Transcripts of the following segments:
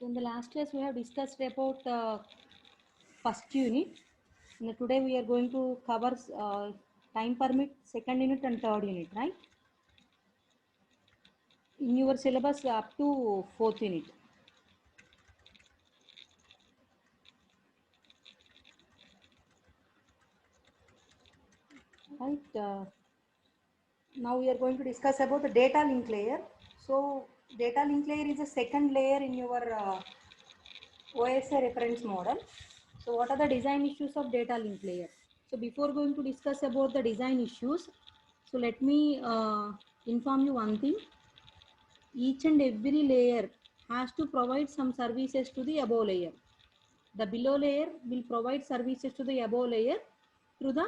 In the last class, we have discussed about first unit. Today, we are going to cover time permit, second unit, and third unit, right? In your syllabus, up to fourth unit. Right. Now, we are going to discuss about the data link layer. So, data link layer is the second layer in your OSI reference model. So, what are the design issues of data link layer? So, before going to discuss about the design issues, so let me inform you one thing. Each and every layer has to provide some services to the above layer. The below layer will provide services to the above layer through the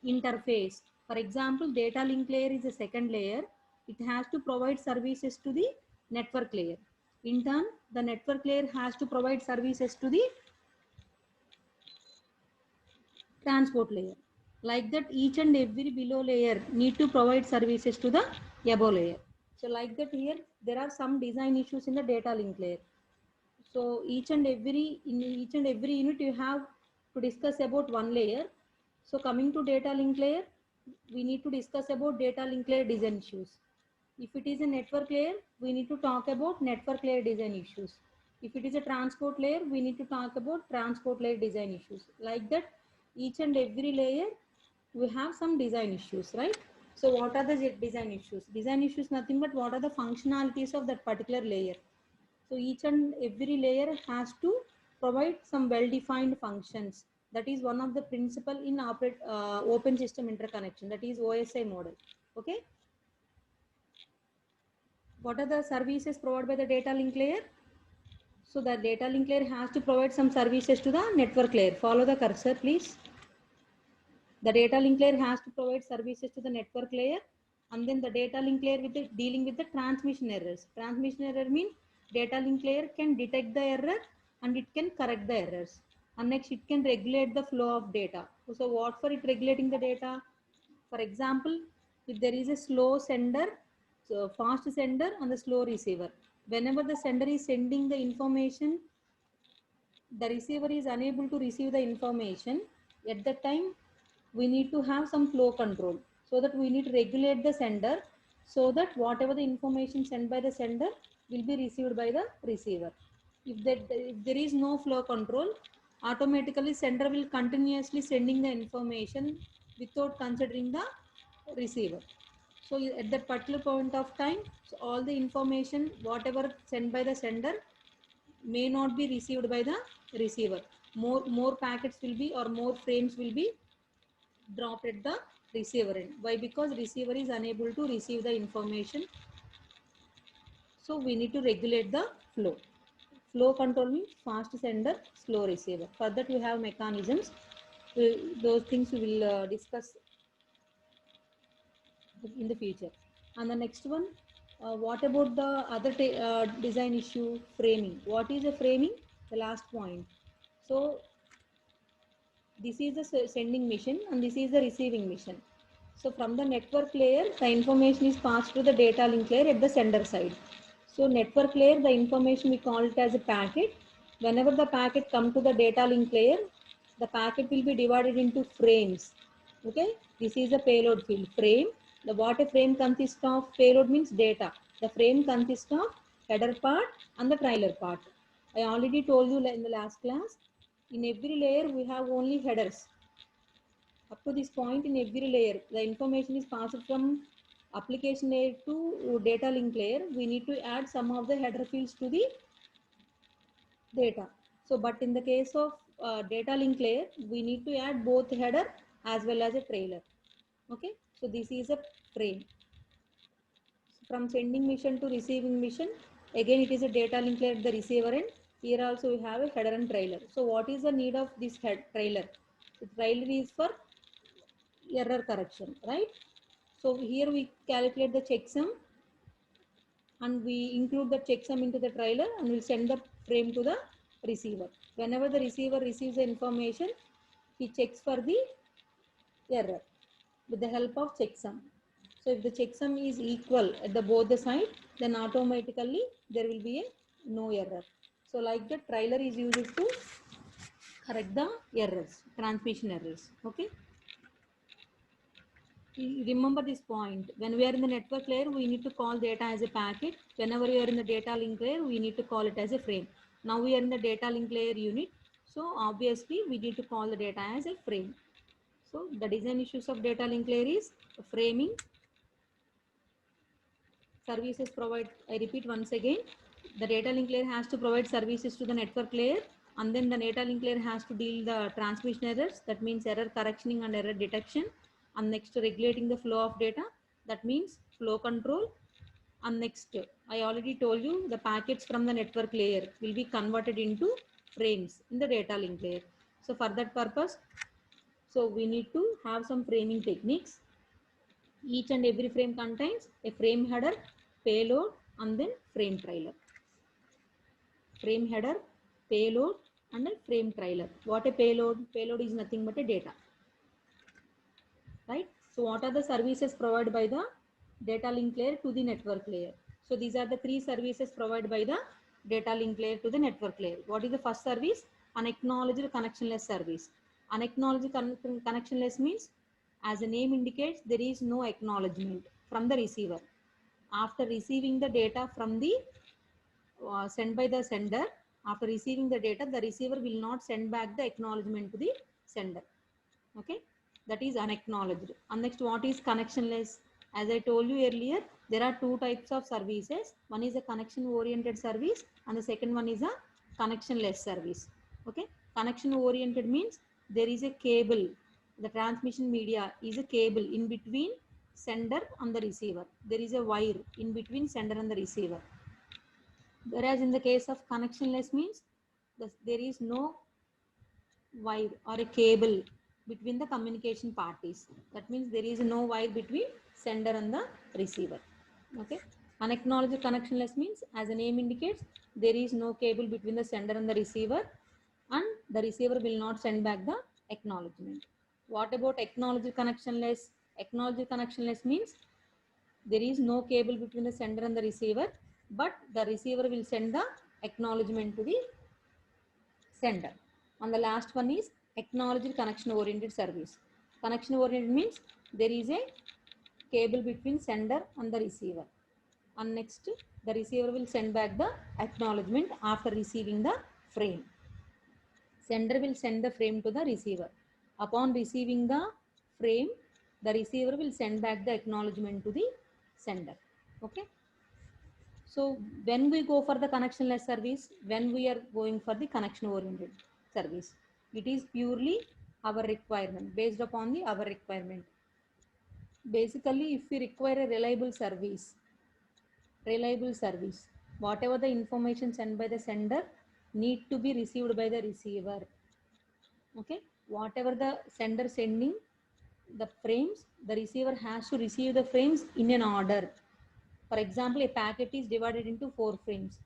interface. For example, data link layer is the second layer. It has to provide services to the network layer. In turn, the network layer has to provide services to the transport layer. Like that, each and every below layer need to provide services to the above layer. So like that, here there are some design issues in the data link layer. So in each and every unit you have to discuss about one layer. So coming to data link layer, we need to discuss about data link layer design issues. If it is a network layer, we need to talk about network layer design issues. If it is a transport layer, we need to talk about transport layer design issues. Like that, each and every layer, we have some design issues, right? So what are the design issues? Design issues nothing but what are the functionalities of that particular layer. So each and every layer has to provide some well-defined functions. That is one of the principle in open system interconnection. That is OSI model. Okay. What are the services provided by the data link layer? So the data link layer has to provide some services to the network layer. Follow the cursor, please. The data link layer has to provide services to the network layer, and then the data link layer with dealing with the transmission errors. Transmission error means data link layer can detect the error and it can correct the errors. And next it can regulate the flow of data. So what for it regulating the data? For example, if there is a slow sender, so fast sender and the slow receiver. Whenever the sender is sending the information, the receiver is unable to receive the information. At that time, we need to have some flow control, so that we need to regulate the sender, so that whatever the information sent by the sender will be received by the receiver. If there is no flow control, automatically sender will continuously sending the information without considering the receiver. So at that particular point of time, so all the information whatever sent by the sender may not be received by the receiver. More packets will be, or more frames will be dropped at the receiver end. Why? Because receiver is unable to receive the information. So we need to regulate the flow. Flow control means fast sender, slow receiver. For that we have mechanisms. Those things we will discuss in the future. And the next one, what about the other design issue, framing? What is a framing? The last point. So this is the sending mission and this is the receiving mission. So from the network layer, the information is passed to the data link layer at the sender side. So network layer, the information we call it as a packet. Whenever the packet come to the data link layer, the packet will be divided into frames. Okay, this is a payload field frame. The what a frame consists of, payload means data. The frame consists of header part and the trailer part. I already told you in the last class, in every layer we have only headers. Up to this point, in every layer, the information is passed from application layer to data link layer. We need to add some of the header fields to the data. So, but in the case of data link layer, we need to add both header as well as a trailer. Okay, so this is a frame. From sending mission to receiving mission, again it is a data link layer at the receiver end. Here also we have a header and trailer. So what is the need of this trailer? The trailer is for error correction, right? So here we calculate the checksum and we include the checksum into the trailer and we'll send the frame to the receiver. Whenever the receiver receives the information, he checks for the error with the help of checksum. So if the checksum is equal at the both the side, then automatically there will be a no error. So like the trailer is used to correct the errors, transmission errors. Okay. Remember this point. When we are in the network layer, we need to call data as a packet. Whenever we are in the data link layer, we need to call it as a frame. Now we are in the data link layer unit. So obviously we need to call the data as a frame. So the design issues of data link layer is framing, services provide. I repeat once again, the data link layer has to provide services to the network layer, and then the data link layer has to deal the transmission errors, that means error correctioning and error detection, and next regulating the flow of data, that means flow control, and next I already told you the packets from the network layer will be converted into frames in the data link layer. So for that purpose, so we need to have some framing techniques. Each and every frame contains a frame header, payload, and then frame trailer. Frame header, payload, and a frame trailer. What a payload? Payload is nothing but a data. Right? So what are the services provided by the data link layer to the network layer? So these are the three services provided by the data link layer to the network layer. What is the first service? Unacknowledged connectionless service. Unacknowledged connectionless means, as the name indicates, there is no acknowledgement from the receiver. After receiving the data from the sent by the sender, after receiving the data, the receiver will not send back the acknowledgement to the sender. Okay, that is unacknowledged. And next, what is connectionless? As I told you earlier, there are two types of services. One is a connection oriented service, and the second one is a connectionless service. Okay, connection oriented means there is a cable, the transmission media is a cable in between sender and the receiver. There is a wire in between sender and the receiver. Whereas in the case of connectionless means there is no wire or a cable between the communication parties. That means there is no wire between sender and the receiver. Okay. Unacknowledged connectionless means, as the name indicates, there is no cable between the sender and the receiver, and the receiver will not send back the acknowledgement. What about acknowledged connectionless? Acknowledged connectionless means there is no cable between the sender and the receiver, but the receiver will send the acknowledgement to the sender. And the last one is acknowledged connection oriented service. Connection oriented means there is a cable between sender and the receiver. And next, the receiver will send back the acknowledgement after receiving the frame. Sender will send the frame to the receiver. Upon receiving the frame, the receiver will send back the acknowledgement to the sender. Okay. So when we go for the connectionless service, when we are going for the connection oriented service, it is purely our requirement, based upon the our requirement. Basically, if we require a reliable service, whatever the information sent by the sender need to be received by the receiver. Okay, whatever the sender sending the frames, the receiver has to receive the frames in an order. For example, a packet is divided into 4 frames.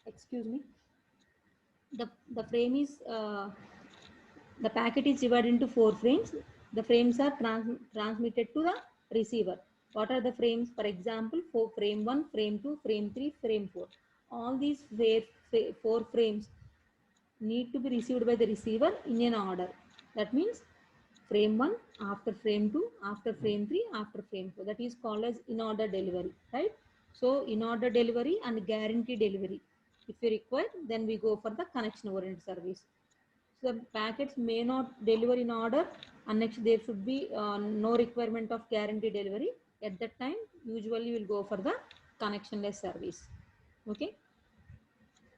Excuse me. The frame is the packet is divided into 4 frames. The frames are transmitted to the receiver. What are the frames? For example, for frame 1, frame 2, frame 3, frame 4. All these 4 frames need to be received by the receiver in an order. That means frame 1 after frame 2 after frame 3 after frame 4. That is called as in order delivery, right? So in order delivery and guarantee delivery, if we require, then we go for the connection oriented service. So the packets may not deliver in order, and next there should be no requirement of guarantee delivery. At that time, usually we'll go for the connectionless service. Okay,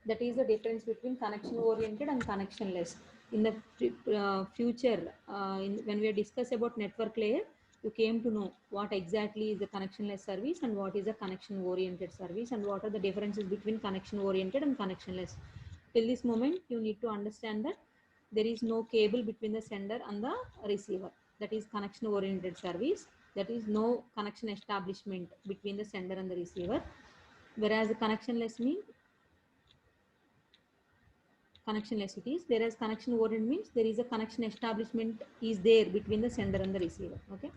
that is the difference between connection oriented and connectionless. In the future, when we discuss about network layer, you came to know what exactly is the connectionless service and what is a connection oriented service, and what are the differences between connection oriented and connectionless. Till this moment, you need to understand that there is no cable between the sender and the receiver. That is connection oriented service. That is no connection establishment between the sender and the receiver. Whereas the connectionless means connectionless it is, whereas connection oriented means there is a connection establishment is there between the sender and the receiver. Okay,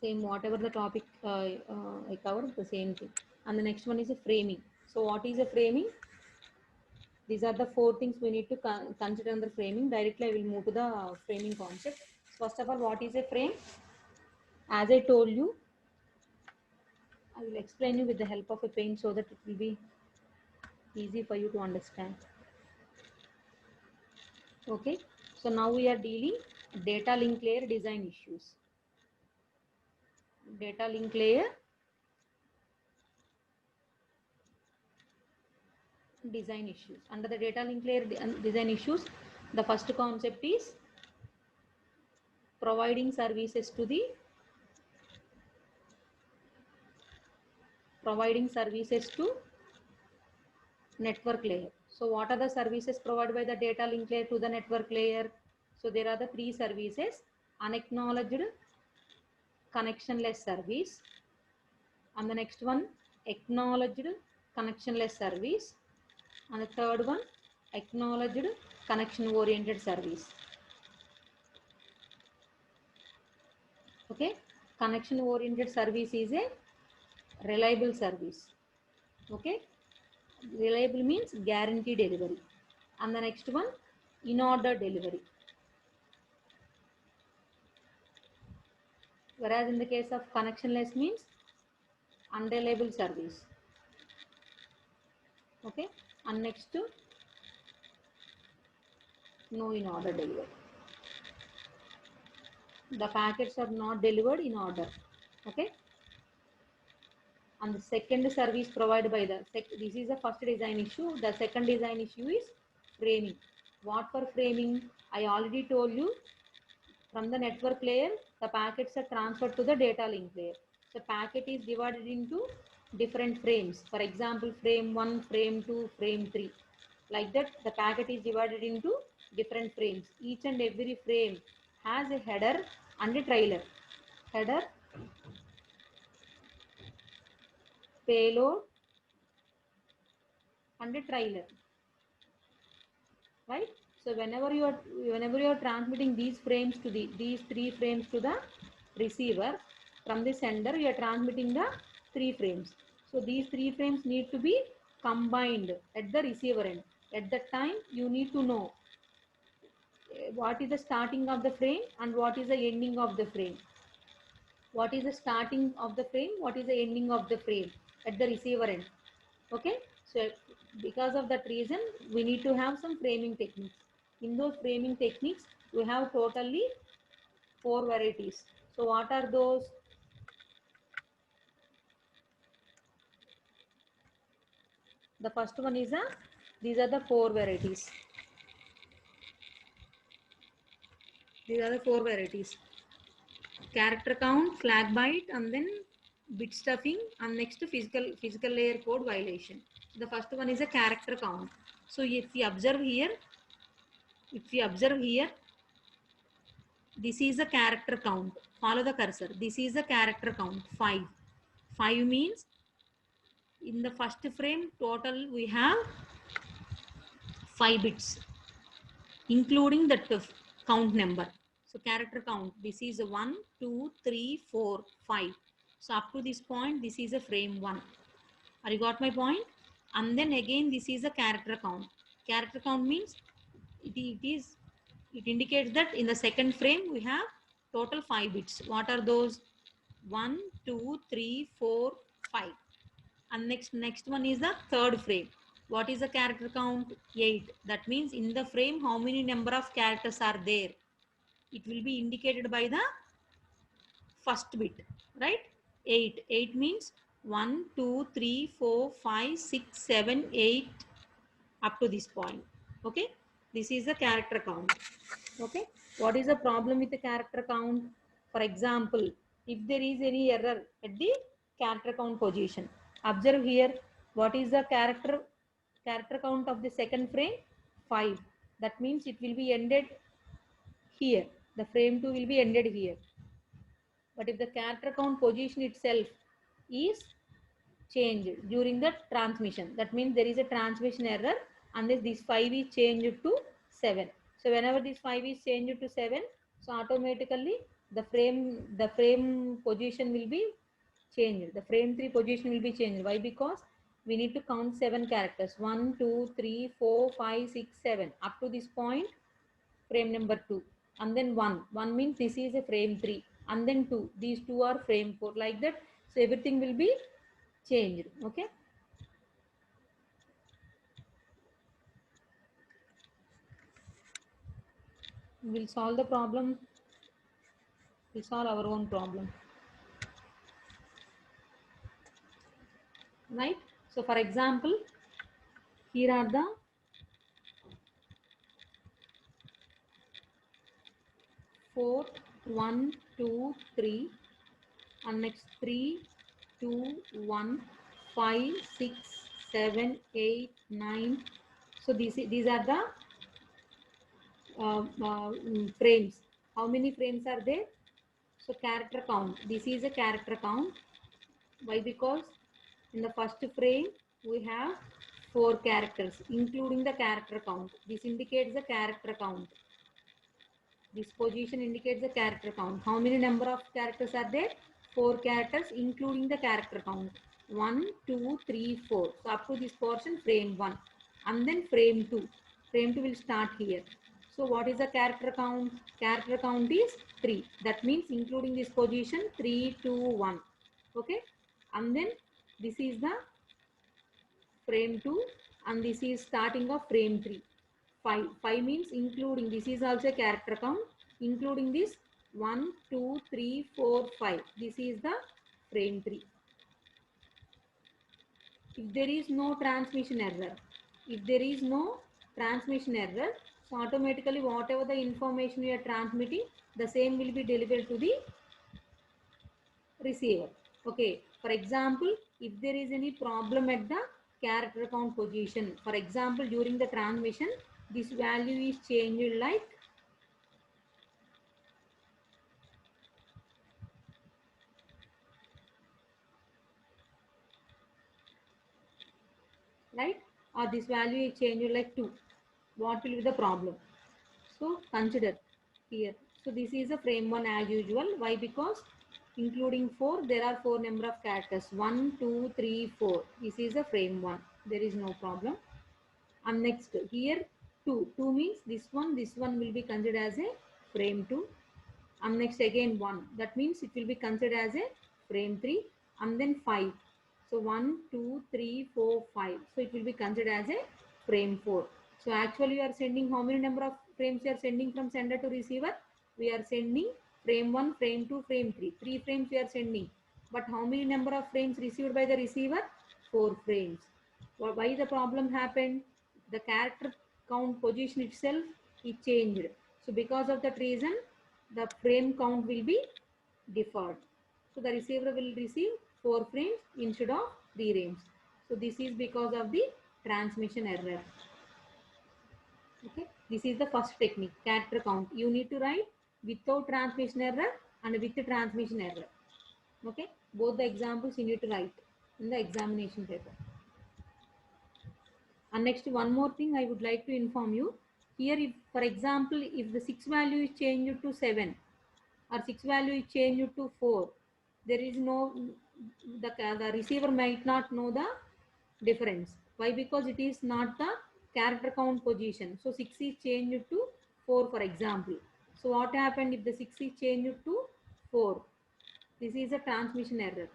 Same, whatever the topic I covered, the same thing. And the next one is a framing. So what is a framing? These are the four things we need to consider under framing. Directly I will move to the framing concept. First of all, what is a frame? As I told you, I will explain you with the help of a pen so that it will be easy for you to understand. Okay, so now we are dealing data link layer design issues. Data link layer design issues. Under the data link layer design issues, the first concept is providing services to the network layer. So what are the services provided by the data link layer to the network layer? So there are the three services: unacknowledged connectionless service, and the next one acknowledged connectionless service, and the third one acknowledged connection oriented service. Okay, connection oriented service is a reliable service. Okay, reliable means guarantee delivery. And the next one, in order delivery. Whereas in the case of connectionless means unreliable service. Okay, and next, no in order delivery. The packets are not delivered in order. Okay, and the second service provided by the this is the first design issue. The second design issue is framing. What for framing? I already told you, from the network layer, the packets are transferred to the data link layer. So packet is divided into different frames. For example, frame 1, frame 2, frame 3. Like that, the packet is divided into different frames. Each and every frame has a header and a trailer. Header, payload, and a trailer. Right? So whenever you are transmitting these frames to these three frames to the receiver, from the sender you are transmitting the three frames. So these three frames need to be combined at the receiver end. At that time you need to know what is the starting of the frame and what is the ending of the frame. What is the starting of the frame, what is the ending of the frame at the receiver end. Okay, so because of that reason we need to have some framing techniques. In those framing techniques we have totally 4 varieties. So what are those? The first one is these are the 4 varieties. These are the 4 varieties: character count, flag byte, and then bit stuffing, and next physical layer code violation. The first one is a character count. So if we observe here, this is a character count. Follow the cursor. This is a character count, 5. 5 means in the first frame total we have 5 bits, including the count number. So character count, this is a 1, 2, 3, 4, 5. So up to this point, this is a frame 1. Are you got my point? And then again, this is a character count. Character count means it indicates that in the second frame we have total 5 bits. What are those? 1, 2, 3, 4, 5. And next one is the third frame. What is the character count? 8. That means in the frame how many number of characters are there? It will be indicated by the first bit, right? 8. 8 means 1, 2, 3, 4, 5, 6, 7, 8 up to this point. Okay, this is the character count. Okay, what is the problem with the character count? For example, if there is any error at the character count position, observe here, what is the character count of the second frame? 5. That means it will be ended here. The frame 2 will be ended here. But if the character count position itself is changed during the transmission, that means there is a transmission error, and this 5 is changed to 7. So whenever this 5 is changed to 7, so automatically the frame position will be changed. The frame 3 position will be changed. Why? Because we need to count 7 characters. 1, 2, 3, 4, 5, 6, 7. Up to this point, frame number 2. And then 1. 1 means this is a frame 3. And then 2. These 2 are frame 4. Like that. So everything will be changed. Okay. We'll solve the problem. We'll solve our own problem. Right. So for example, here are the four, 1, 2, 3, and next 3, 2, 1, 5, 6, 7, 8, 9. So these are the frames. How many frames are there? So character count. This is a character count. Why? Because in the first frame we have 4 characters, including the character count. This indicates the character count. This position indicates the character count. How many number of characters are there? 4 characters, including the character count. 1, 2, 3, 4. So up to this portion, frame 1. And then frame 2. Frame 2 will start here. So what is the character count? Character count is 3. That means including this position, 3, 2, 1. Okay. And then this is the frame 2 and this is starting of frame 3. 5. 5 means including, this is also a character count, including this 1, 2, 3, 4, 5. This is the frame 3. If there is no transmission error, so automatically whatever the information you are transmitting, the same will be delivered to the receiver. Okay. For example, if there is any problem at the character count position, for example, during the transmission, this value is changed like right, or this value is changed like 2. What will be the problem? So consider here. So this is a frame 1 as usual. Why? Because including 4, there are 4 number of characters. 1, 2, 3, 4. This is a frame 1. There is no problem. And next here 2. 2 means this one will be considered as a frame 2. And next again 1. That means it will be considered as a frame 3. And then 5. So 1, 2, 3, 4, 5. So it will be considered as a frame 4. So actually you are sending how many number of frames you are sending from sender to receiver? We are sending frame 1, frame 2, frame 3. 3 frames we are sending. But how many number of frames received by the receiver? 4 frames. Why the problem happened? The character count position itself is changed. So because of that reason, the frame count will be deferred. So the receiver will receive 4 frames instead of 3 frames. So this is because of the transmission error. Okay, this is the first technique, character count. You need to write without transmission error and with the transmission error. Okay, both the examples you need to write in the examination paper. And next, one more thing I would like to inform you. Here, if for example, if the 6 value is changed to 7 or 6 value is changed to 4, there is no, the receiver might not know the difference. Why? Because it is not the character count position. So 6 is changed to 4, for example. So what happened if the 6 is changed to 4? This is a transmission error.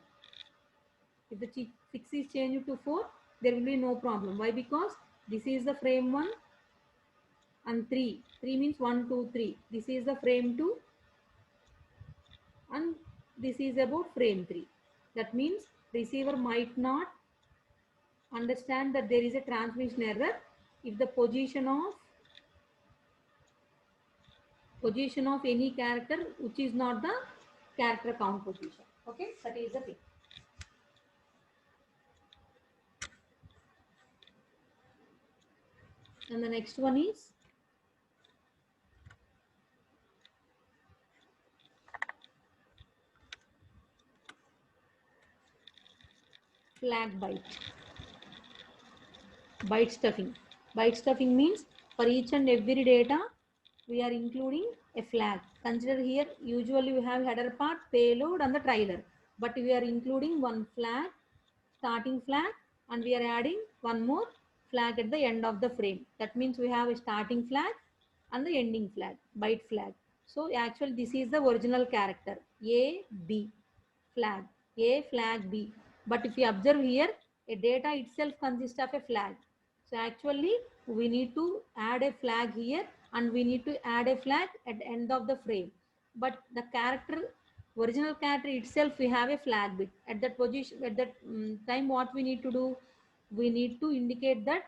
If the 6 is changed to 4, there will be no problem. Why? Because this is the frame 1 and 3. 3 means 1, 2, 3. This is the frame 2 and this is about frame 3. That means receiver might not understand that there is a transmission error if the position of any character which is not the character count position. Okay, that is the thing. And the next one is flag byte. Byte stuffing. Byte stuffing means for each and every data we are including a flag. Consider here, usually we have header part, payload and the trailer. But we are including one flag, starting flag, and we are adding one more flag at the end of the frame. That means we have a starting flag and the ending flag, byte flag. So actually this is the original character, A, B flag, A flag B. But if you observe here, a data itself consists of a flag. So actually we need to add a flag here and we need to add a flag at the end of the frame. But the character, original character itself, we have a flag bit. At that position, at that time, what we need to do? We need to indicate that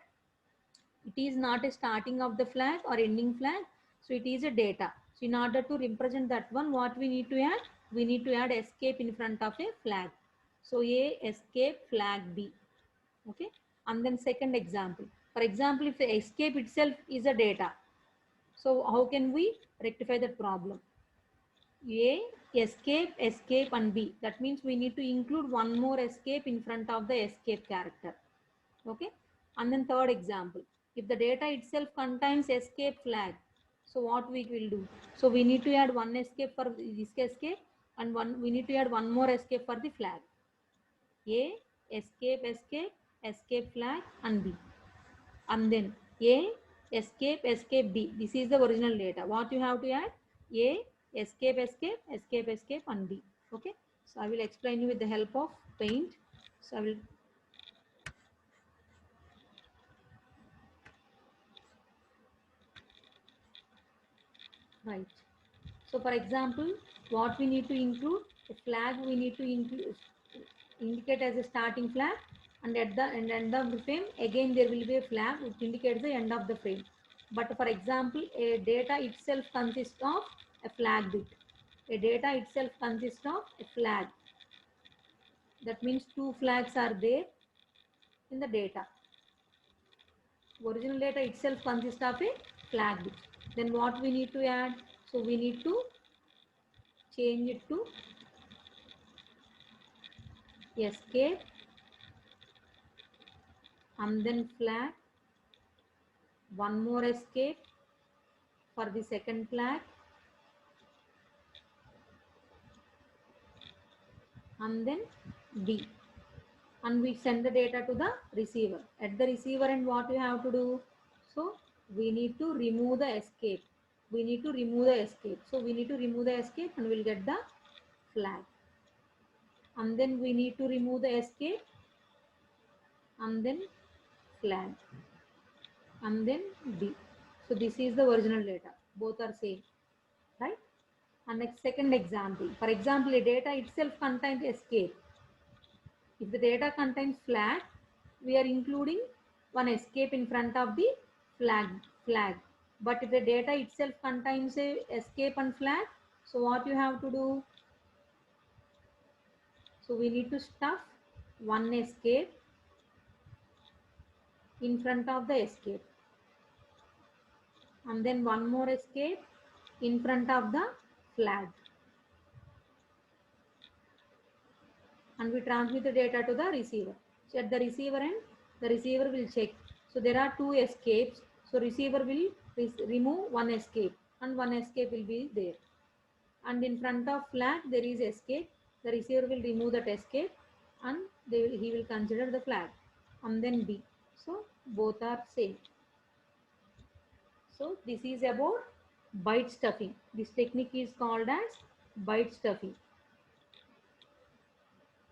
it is not a starting of the flag or ending flag. So it is a data. So in order to represent that one, what we need to add? We need to add escape in front of a flag. So A escape flag B. Okay. And then second example. For example, if the escape itself is a data, so how can we rectify that problem? A, escape, escape and B. That means we need to include one more escape in front of the escape character. Okay. And then third example. If the data itself contains escape flag, so what we will do? So we need to add one escape for this escape and we need to add one more escape for the flag. A, escape, escape, escape flag and B. And then A, escape, escape B. This is the original data. What you have to add? A, escape, escape, escape, escape and B. Okay. So I will explain you with the help of paint. So I will write. So for example, what we need to include? A flag we need to include, indicate as a starting flag, and at the end of the frame again there will be a flag which indicates the end of the frame. But for example, a data itself consists of a flag bit. A data itself consists of a flag. That means two flags are there in the data. Original data itself consists of a flag bit. Then what we need to add? So we need to change it to escape and then flag, one more escape for the second flag, and then B, and we send the data to the receiver. At the receiver end, what we have to do? So we need to remove the escape. We need to remove the escape. So we need to remove the escape and we'll get the flag. And then we need to remove the escape and then flag and then B. So this is the original data. Both are same, right? And next second example. For example, a data itself contains escape. If the data contains flag, we are including one escape in front of the flag. But if the data itself contains a escape and flag, so what you have to do? So we need to stuff one escape in front of the escape and then one more escape in front of the flag, and we transmit the data to the receiver. So at the receiver end, the receiver will check. So there are two escapes. So receiver will remove one escape and one escape will be there. And in front of flag there is escape. The receiver will remove that escape and he will consider the flag and then B. So both are same. So this is about byte stuffing. This technique is called as byte stuffing.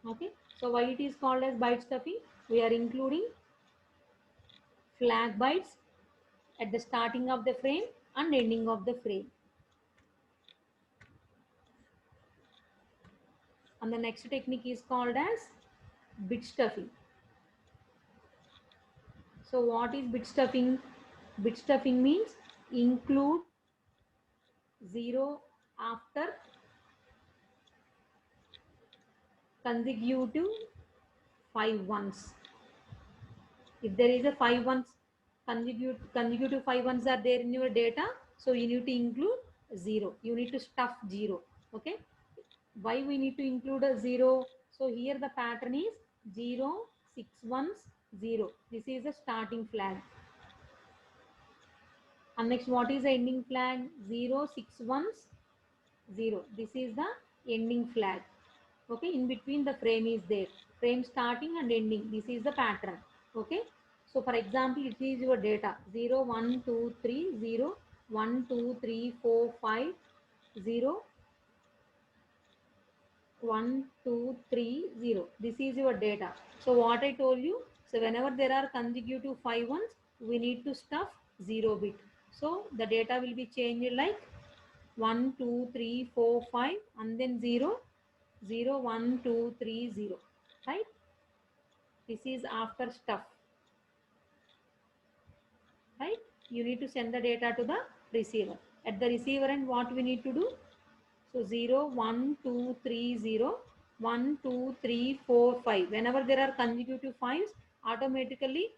Okay. So why it is called as byte stuffing? We are including flag bytes at the starting of the frame and ending of the frame. And the next technique is called as bit stuffing. So what is bit stuffing? Bit stuffing means include 0 after consecutive 5 ones. If there is a 5 ones, consecutive 5 ones are there in your data, so you need to include 0. You need to stuff 0. Okay. Why we need to include a 0? So here the pattern is 0, 6 ones, 0. This is the starting flag. And next, what is the ending flag? 0, 6 ones, 0. This is the ending flag. Okay, in between the frame is there. Frame starting and ending. This is the pattern. Okay. So for example, it is your data 0, 1, 2, 3, 0, 1, 2, 3, 4, 5, 0, 1, 2, 3, 0. This is your data. So what I told you, so whenever there are consecutive 5 ones, we need to stuff 0 bit. So the data will be changed like 1, 2, 3, 4, 5 and then 0, 0, 1, 2, 3, 0. Right? This is after stuff. Right? You need to send the data to the receiver. At the receiver end, what we need to do? So 0, 1, 2, 3, 0, 1, 2, 3, 4, 5. Whenever there are consecutive 5s, automatically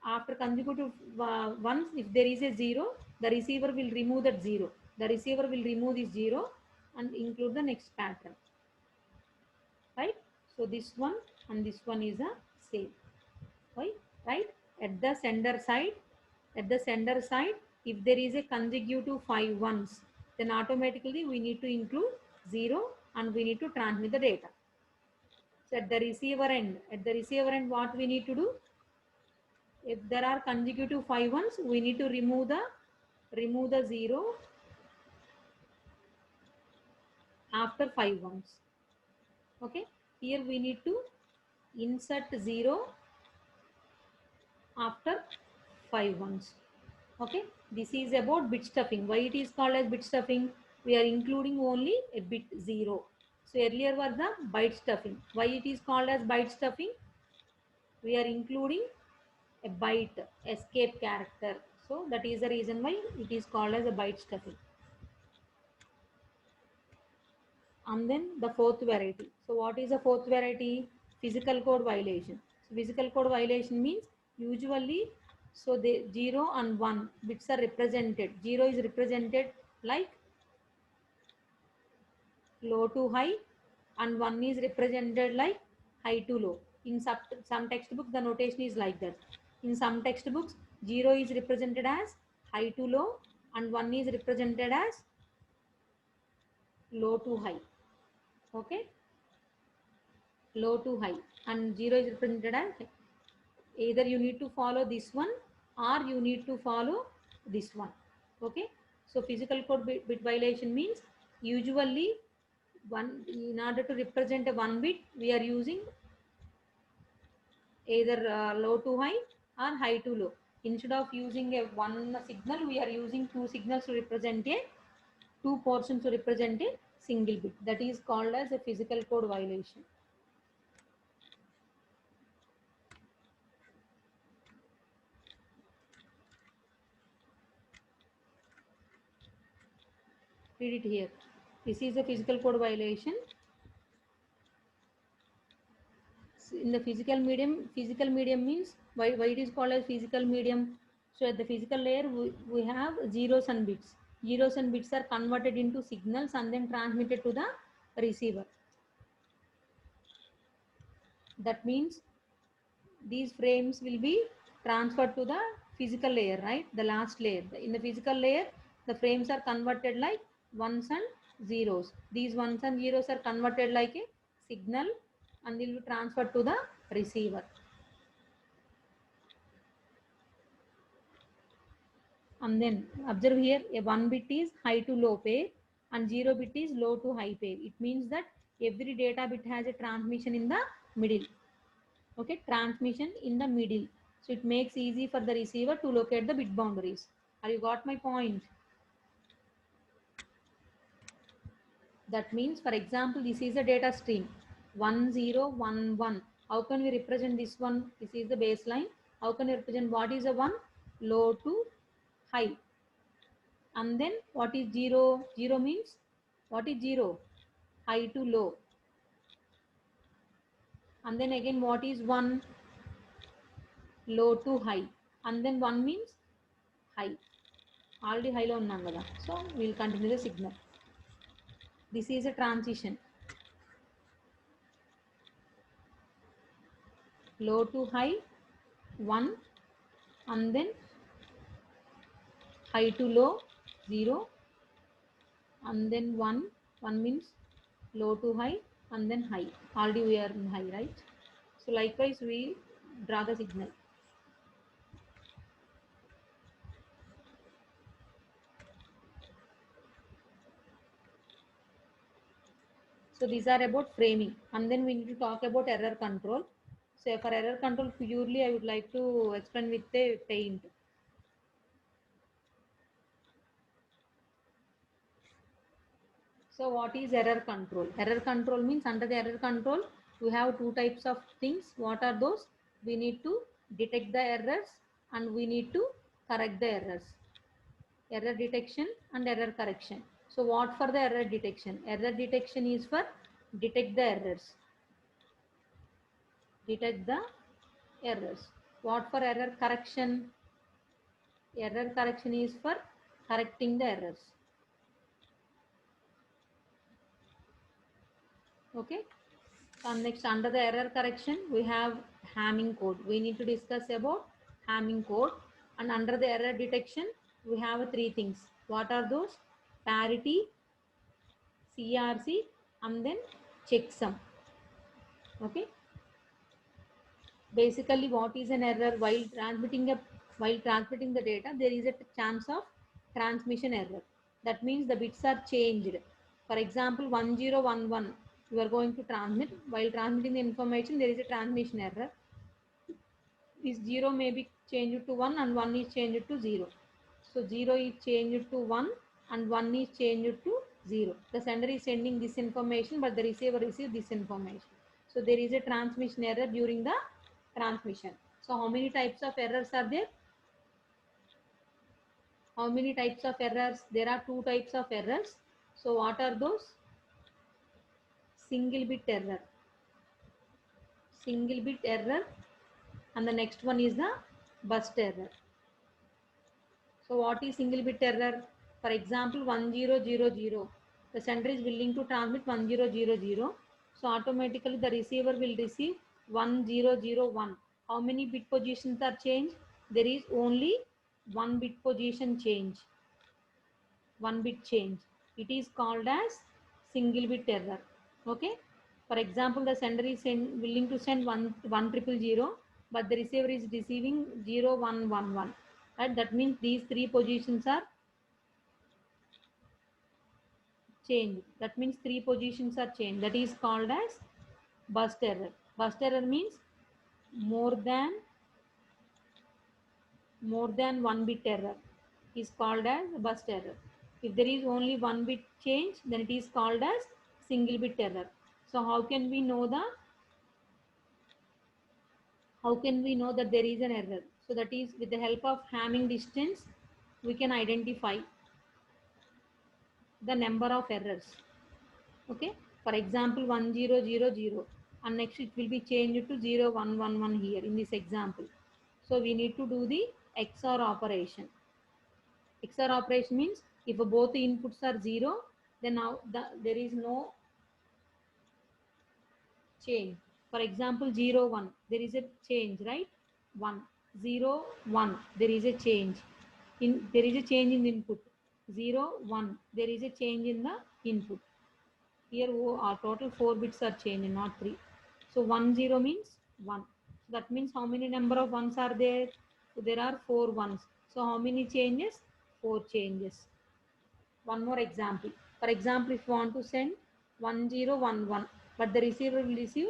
after consecutive ones, if there is a 0, the receiver will remove that 0. The receiver will remove this 0 and include the next pattern. Right? So this one and this one is a same. Why? Right? At the sender side, if there is a consecutive 5 ones, then automatically we need to include 0 and we need to transmit the data. So at the receiver end, what we need to do? If there are consecutive 5 ones, we need to remove the 0 after 5 ones. Okay. Here we need to insert 0 after 5 ones. Okay, this is about bit stuffing. Why it is called as bit stuffing? We are including only a bit 0. So earlier was the byte stuffing. Why it is called as byte stuffing? We are including a byte escape character. So that is the reason why it is called as a byte stuffing. And then the fourth variety. So what is the fourth variety? Physical code violation. So physical code violation means usually, so the 0 and 1 bits are represented. 0 is represented like low to high and 1 is represented like high to low. In some textbooks the notation is like that. In some textbooks 0 is represented as high to low and 1 is represented as low to high. Okay, low to high and 0 is represented as high. Either you need to follow this one or you need to follow this one. Okay, so physical code bit violation means usually one, in order to represent a 1 bit we are using either low to high or high to low. Instead of using a one signal, we are using two signals to represent a two portions to represent a single bit. That is called as a physical code violation. Read it here. This is a physical code violation. In the physical medium means why it is called as physical medium. So at the physical layer we have zeros and bits. Zeros and bits are converted into signals and then transmitted to the receiver. That means these frames will be transferred to the physical layer, right? The last layer. In the physical layer the frames are converted like ones and zeros. These ones and zeros are converted like a signal and will be transferred to the receiver. And then observe here, a 1 bit is high to low pair and 0 bit is low to high pair. It means that every data bit has a transmission in the middle. Okay, transmission in the middle. So it makes easy for the receiver to locate the bit boundaries. Have you got my point? That means, for example, this is a data stream 1011. How can we represent this one? This is the baseline. How can we represent what is a 1? Low to high. And then what is 0? 0 means what is 0? High to low. And then again what is 1? Low to high. And then 1 means high. Already high lo unnam kada. So we will continue the signal. This is a transition. Low to high 1 and then high to low 0 and then 1 One means low to high and then high. Already we are in high, right? So likewise we draw the signal. So these are about framing, and then we need to talk about error control. So for error control purely I would like to explain with a paint. So what is error control? Error control means under the error control, we have two types of things. What are those? We need to detect the errors and we need to correct the errors. Error detection and error correction. So what for the error detection? Error detection is for detect the errors. Detect the errors. What for error correction? Error correction is for correcting the errors. Okay. And next, under the error correction, we have Hamming code. We need to discuss about Hamming code. And under the error detection, we have three things. What are those? Parity, CRC, and then checksum. Okay. Basically, what is an error? While transmitting the data, there is a chance of transmission error. That means the bits are changed. For example, 1011 you are going to transmit. While transmitting the information, there is a transmission error. This 0 may be changed to 1 and 1 is changed to 0. So 0 is changed to 1 and 1 is changed to 0. The sender is sending this information but the receiver receives this information. So there is a transmission error during the transmission. So how many types of errors are there? How many types of errors? There are two types of errors. So what are those? Single bit error. Single bit error, and the next one is the burst error. So what is single bit error? For example, 1000. The sender is willing to transmit 1000. So automatically the receiver will receive 1001. How many bit positions are changed? There is only one bit position change. One bit change. It is called as single bit error. Okay. For example, the sender is willing to send 10000, but the receiver is receiving 0111. Right? That means these three positions are changed. That means three positions are changed. That is called as burst error. Burst error means more than one bit error is called as burst error. If there is only one bit change, then it is called as single bit error. So how can we know that there is an error? So that is with the help of Hamming distance, we can identify the number of errors. Okay. For example, 1000, and next it will be changed to 0111 here in this example. So we need to do the XOR operation. XOR operation means if both the inputs are 0, then now there is no change. For example, 01, there is a change, right? 1, 0, 1, there is a change. There is a change in the input. 0, 1, there is a change in the input. Here our total 4 bits are changed, not 3. So 1, 0 means 1. That means how many number of ones are there? So there are 4 ones. So how many changes? 4 changes. One more example. For example, if you want to send 1011, but the receiver will receive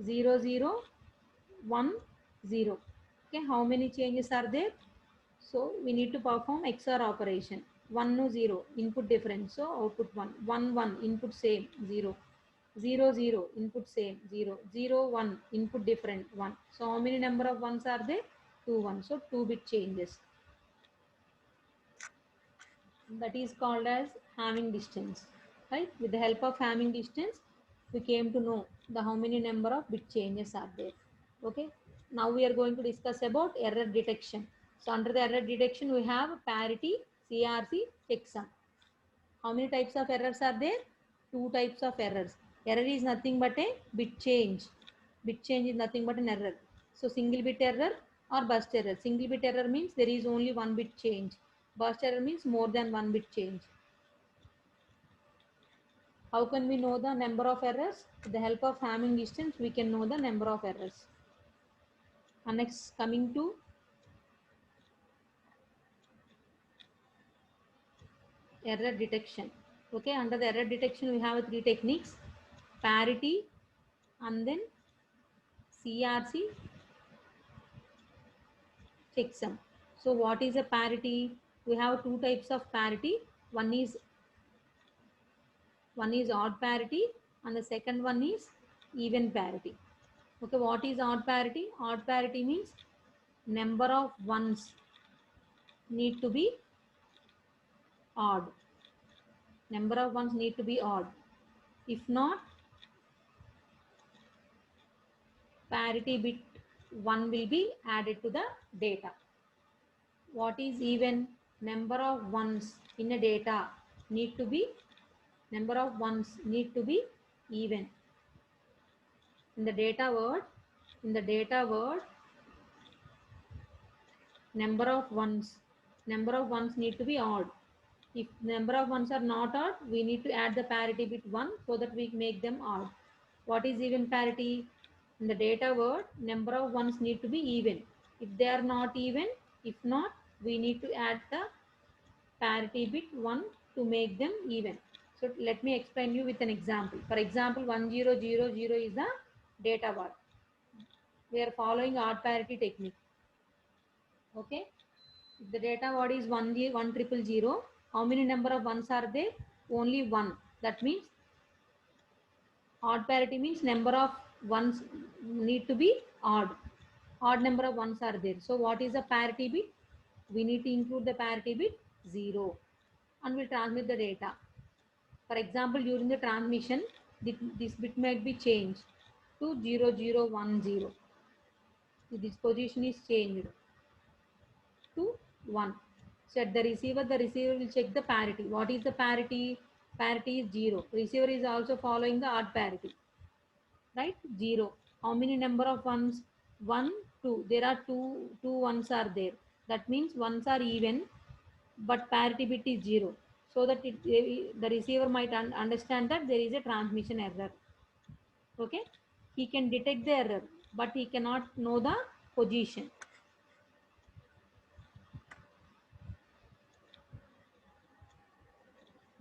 0010. Okay, how many changes are there? So we need to perform XOR operation. 1 no 0 input difference, so output 1. 1 1 input same 0. 0 0 input same 0. 0 1 input different 1. So how many number of ones are there? 2 1. So 2 bit changes. That is called as Hamming distance. Right? With the help of Hamming distance, we came to know the how many number of bit changes are there. Okay. Now we are going to discuss about error detection. So under the error detection, we have parity, CRC, checksum. How many types of errors are there? Two types of errors. Error is nothing but a bit change. Bit change is nothing but an error. So single bit error or burst error. Single bit error means there is only one bit change. Burst error means more than one bit change. How can we know the number of errors? With the help of Hamming distance, we can know the number of errors. And next, coming to error detection. Okay, under the error detection, we have three techniques: parity, and then CRC, checksum. So what is a parity? We have two types of parity. One is odd parity, and the second one is even parity. Okay, what is odd parity? Odd parity means number of ones need to be odd. Number of ones need to be odd. If not, parity bit 1 will be added to the data. What is even? Number of ones in a data need to be even. In the data word, number of ones need to be odd. If number of ones are not odd, we need to add the parity bit 1 so that we make them odd. What is even parity? In the data word, number of ones need to be even. If they are not even, if not, we need to add the parity bit 1 to make them even. So let me explain you with an example. For example, 1000 is the data word. We are following odd parity technique. Okay. If the data word is 10000, how many number of ones are there? Only one. That means odd parity means number of ones need to be odd. Odd number of ones are there. So what is the parity bit? We need to include the parity bit 0 and we'll transmit the data. For example, during the transmission, this bit might be changed to 0010. This position is changed to 1. So at the receiver will check the parity. What is the parity? Parity is 0. Receiver is also following the odd parity. Right? 0. How many number of ones? 1, 2. There are two ones are there. That means ones are even, but parity bit is 0. So that the receiver might understand that there is a transmission error. Okay? He can detect the error, but he cannot know the position.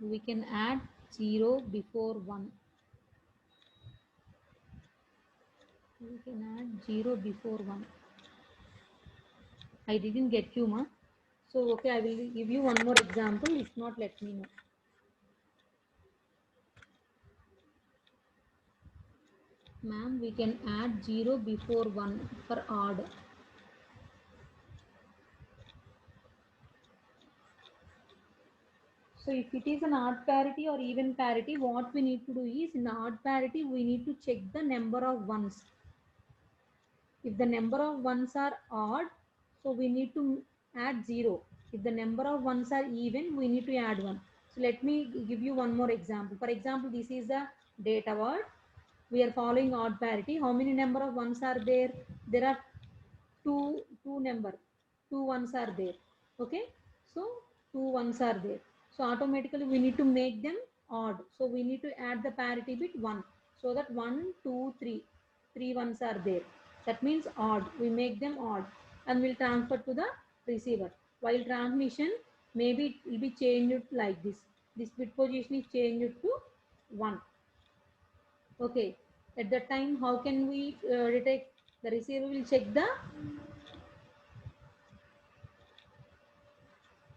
We can add 0 before 1. We can add 0 before 1. I didn't get you, ma. So, okay, I will give you one more example. If not, let me know. Ma'am, we can add 0 before 1 for odd. So, if it is an odd parity or even parity, what we need to do is, in the odd parity, we need to check the number of ones. If the number of ones are odd, so we need to add 0. If the number of ones are even, we need to add 1. So let me give you one more example. For example, this is the data word. We are following odd parity. How many number of ones are there? There are two ones are there. Okay. So two ones are there. So automatically we need to make them odd. So we need to add the parity bit 1. So that 1, 2, 3. Three ones are there. That means odd. We make them odd and we'll transfer to the receiver. While transmission, maybe it will be changed like this. This bit position is changed to 1. Okay. At that time, how can we detect? The receiver will check the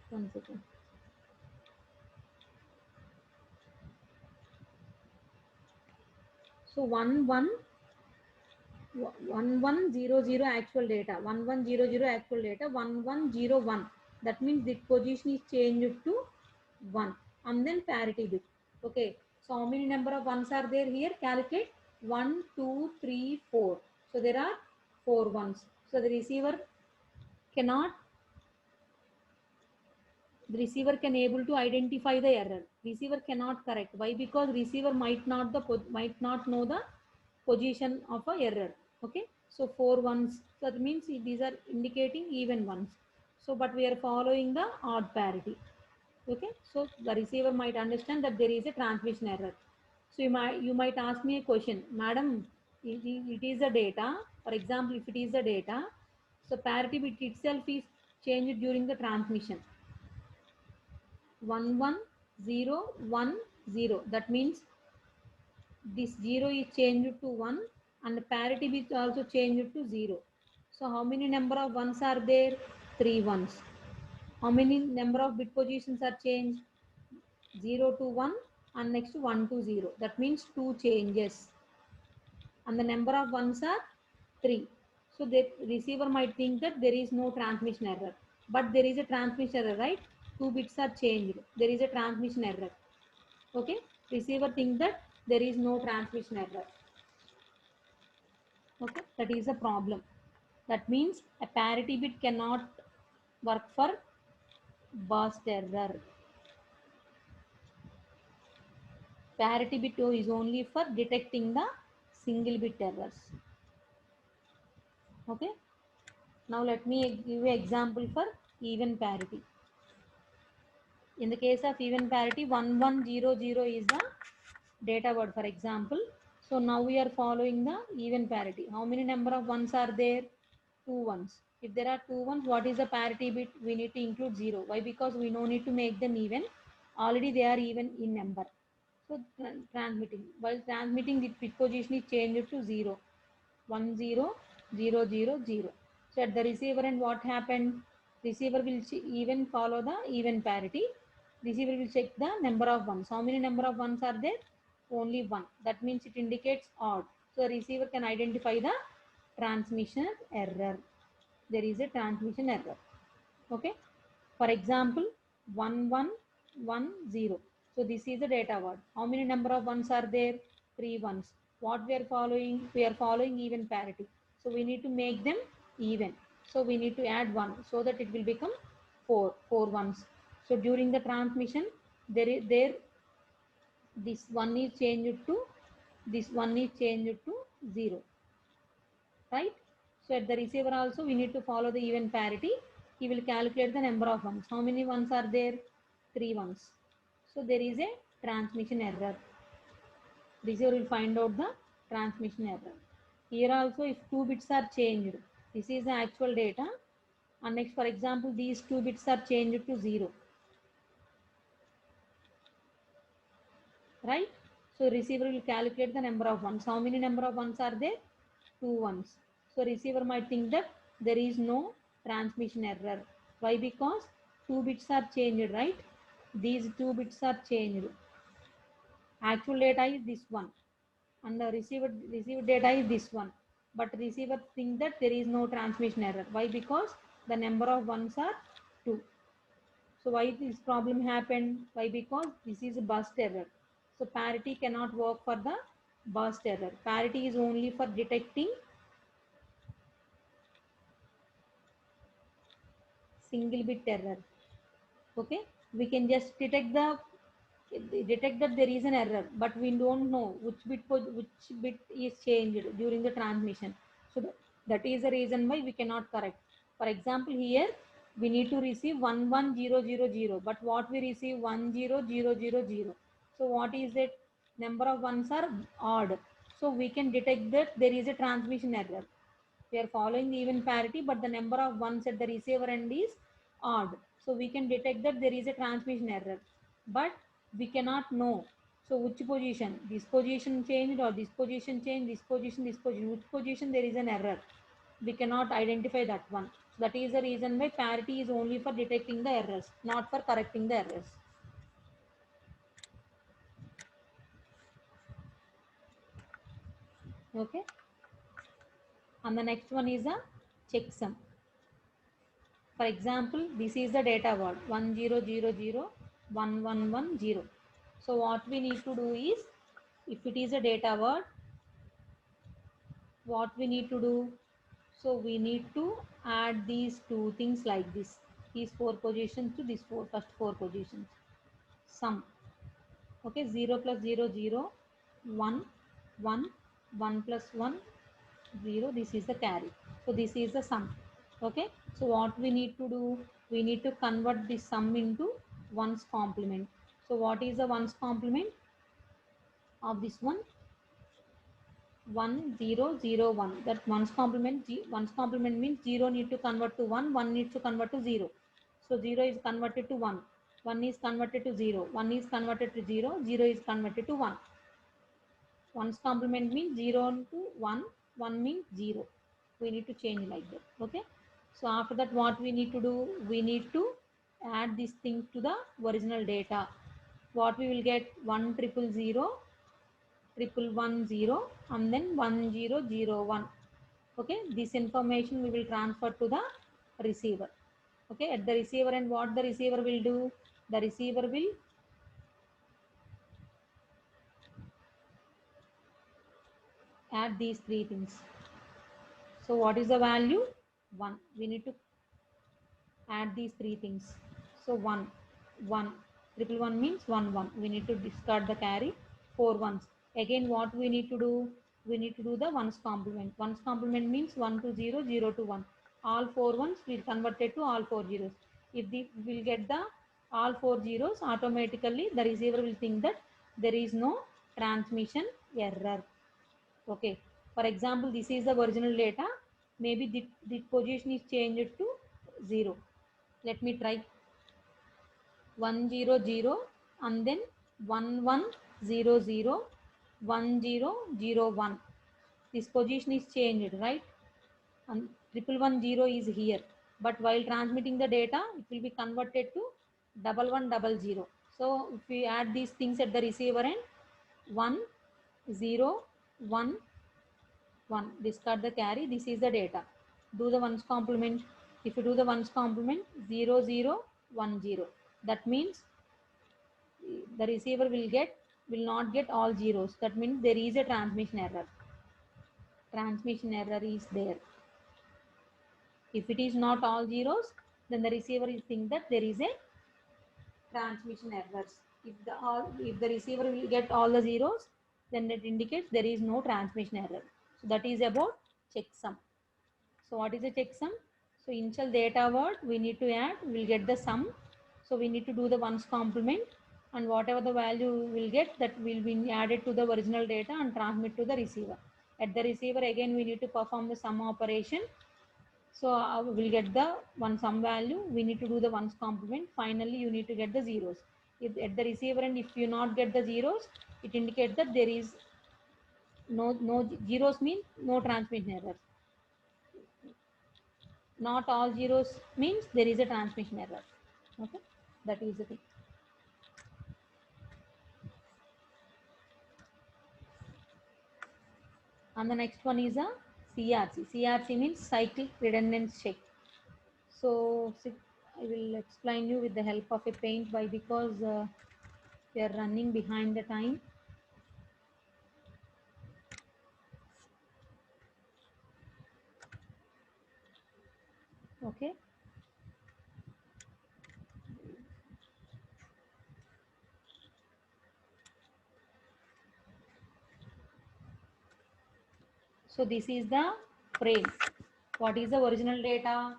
1 second. So 1100 actual data, 1100 actual data, 1101. That means the position is changed to 1 and then parity bit. Okay. So how many number of ones are there here? Calculate 1, 2, 3, 4. So there are 4 ones. So the receiver can able to identify the error. Receiver cannot correct. Why? Because receiver might not know the position of a error. Okay. So 4 ones. So that means these are indicating even ones. So but we are following the odd parity. Okay. So the receiver might understand that there is a transmission error. So you might ask me a question, madam, it is the data. For example, if it is the data, so parity bit itself is changed during the transmission. 1101 0. That means this 0 is changed to 1 and parity bit also changed to 0. So how many number of ones are there? 3 ones. How many number of bit positions are changed? 0 to 1 and next 1 to 0. That means 2 changes. And the number of ones are 3. So the receiver might think that there is no transmission error. But there is a transmission error, right? 2 bits are changed. There is a transmission error. Okay? Receiver thinks that there is no transmission error. Okay? That is a problem. That means a parity bit cannot work for burst error. Parity bit is only for detecting the single bit errors. Okay. Now let me give you an example for even parity. In the case of even parity, 1100 is the data word, for example. So now we are following the even parity. How many number of ones are there? 2 ones. If there are 2 ones, what is the parity bit? We need to include 0. Why? Because we no need to make them even. Already they are even in number. So transmitting. While transmitting, the bit position is changed to 0. 100000. So at the receiver end, what happened? Receiver will even follow the even parity. Receiver will check the number of ones. How many number of ones are there? Only one. That means it indicates odd. So the receiver can identify the transmission error. There is a transmission error. Okay. For example, 1110. So this is the data word. How many number of ones are there? 3 ones. What we are following? We are following even parity. So we need to make them even. So we need to add 1 so that it will become 4 ones. So during the transmission, there this 1 is changed to this 1 is changed to 0. Right? So at the receiver also we need to follow the even parity. He will calculate the number of ones. How many ones are there? 3 ones. So there is a transmission error. Receiver will find out the transmission error. Here also if 2 bits are changed, this is the actual data. And next, for example, these 2 bits are changed to 0. Right? So receiver will calculate the number of ones. How many number of ones are there? 2 ones. So receiver might think that there is no transmission error. Why? Because 2 bits are changed, right? These 2 bits are changed. Actual data is this one, and the received data is this one. But receiver think that there is no transmission error. Why? Because the number of ones are 2. So why this problem happened? Why? Because this is a burst error. So parity cannot work for the burst error. Parity is only for detecting single bit error. Okay, we can just detect that there is an error, but we don't know which bit is changed during the transmission. So that is the reason why we cannot correct. For example, here we need to receive 11000, but what we receive 10000. So what is it? Number of ones are odd. So we can detect that there is a transmission error. We are following even parity, but the number of ones at the receiver end is odd. So we can detect that there is a transmission error, but we cannot know. So which position? This position changed or this position changed, this position, which position there is an error. We cannot identify that one. So that is the reason why parity is only for detecting the errors, not for correcting the errors. Okay. And the next one is a checksum. For example, this is the data word 10001110. So what we need to do is, if it is a data word, what we need to do? So we need to add these two things like this. These 4 positions to these first 4 positions. Sum. Okay, 0 plus 0, 0, 1, 1, 1 plus 1, 0. This is the carry. So this is the sum. Okay, so what we need to do? We need to convert this sum into ones complement. So what is the ones complement? of this one 1001. That one's complement means 0 need to convert to 1 needs to convert to 0. So 0 is converted to 1 is converted to 0, 1 is converted to 0, 0 is converted to 1. One's complement means 0 to 1, 1 means 0. We need to change like that. Okay. So after that, what we need to do? We need to add this thing to the original data. What we will get? 1 0 0 0 1 1 0 and then 1 0 0 1. Okay. This information we will transfer to the receiver. Okay. At the receiver, and what the receiver will do? The receiver will add these three things. So what is the value? 1. We need to add these three things. So 1, 1, triple 1 means 1, 1. We need to discard the carry, 4 ones. Again, what we need to do? We need to do the ones complement. Ones complement means 1 to 0, 0 to 1. All 4 ones will convert it to all 4 zeros. If we will get the all 4 zeros, automatically the receiver will think that there is no transmission error. Okay. For example, this is the original data. Maybe the position is changed to 0. Let me try 1 0 0 and then 1 1 0 0 1 0 0 1. This position is changed, right? And 1 1 0 is here. But while transmitting the data, it will be converted to 1 1 0 0. So if we add these things at the receiver end, 1 0 1 1, discard the carry, this is the data. Do the ones complement. If you do the ones complement, 0 0 1 0, that means the receiver will not get all zeros. That means there is a transmission error. Transmission error is there. If it is not all zeros, then the receiver will think that there is a transmission errors. If the receiver will get all the zeros, then it indicates there is no transmission error. So that is about checksum. So what is a checksum? So initial data word we need to add, we will get the sum. So we need to do the ones complement, and whatever the value we will get, that will be added to the original data and transmit to the receiver. At the receiver, again we need to perform the sum operation. So we'll get the one sum value. We need to do the ones complement. Finally, you need to get the zeros. If at the receiver end, if you not get the zeros, it indicates that there is no zeros means no transmission error. Not all zeros means there is a transmission error. Okay, that is the thing. And the next one is a CRC. CRC means cyclic redundance check. So I will explain you with the help of a paint by, because we are running behind the time. Okay. So this is the frame. What is the original data?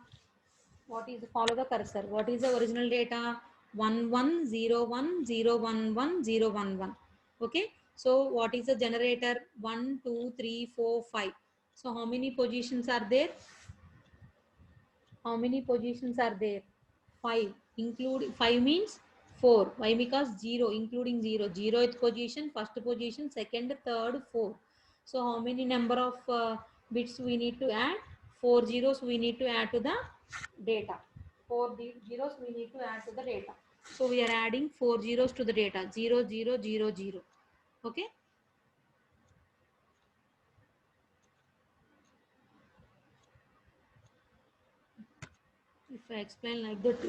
What is, follow the cursor? What is the original data? 110101110111. Okay. So what is the generator? 1 2 3 4 5. So how many positions are there? How many positions are there? 5. Include 5 means 4. Why? Because 0, including 0. 0th position, first position, second, third, fourth. So how many number of bits we need to add? 4 zeros we need to add to the data. 4 zeros we need to add to the data. So we are adding 4 zeros to the data. 0 0 0 0. Okay. If I explain like that,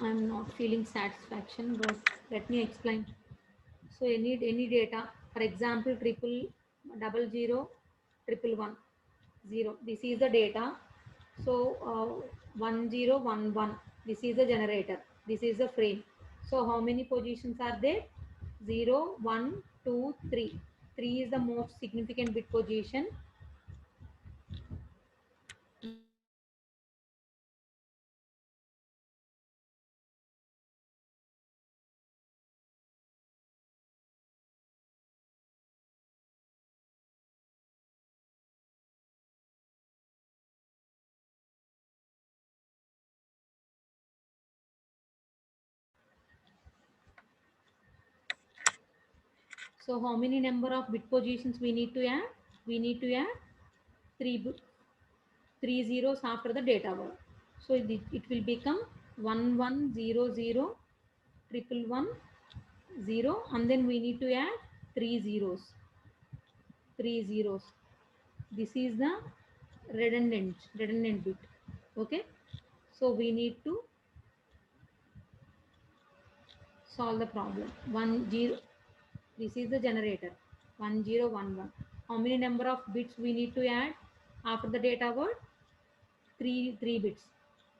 I'm not feeling satisfaction, but let me explain. So any data, for example, triple double zero, triple one, 0. This is the data. So 1011. This is the generator. This is the frame. So how many positions are there? 0, 1, 2, 3. 3 is the most significant bit position. So how many number of bit positions we need to add? We need to add three zeros after the data word. So it will become 1100 triple 1 0, and then we need to add three zeros. Three zeros. This is the redundant bit. Okay. So we need to solve the problem. 10. This is the generator. 1011. How many number of bits we need to add after the data word? Three bits.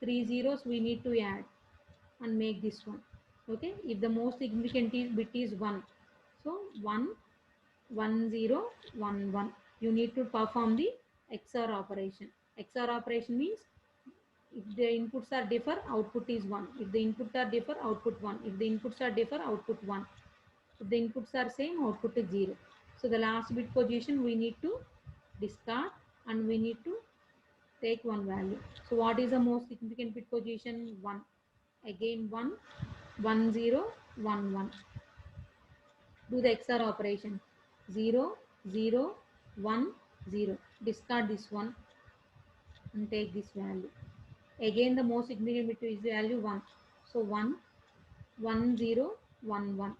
Three zeros we need to add and make this one. Okay. If the most significant bit is 1, so 1 1 0 1 1, you need to perform the XOR operation. XOR operation means if the inputs are differ, output is 1. If the inputs are differ, output 1. If the inputs are differ, output 1. If the inputs are same, output is 0. So the last bit position we need to discard and we need to take one value. So what is the most significant bit position? 1. Again 1 1 0 1 1. Do the XOR operation. 0 0 1 0. Discard this one and take this value. Again the most significant bit is value 1. So 1 1 0 1 1.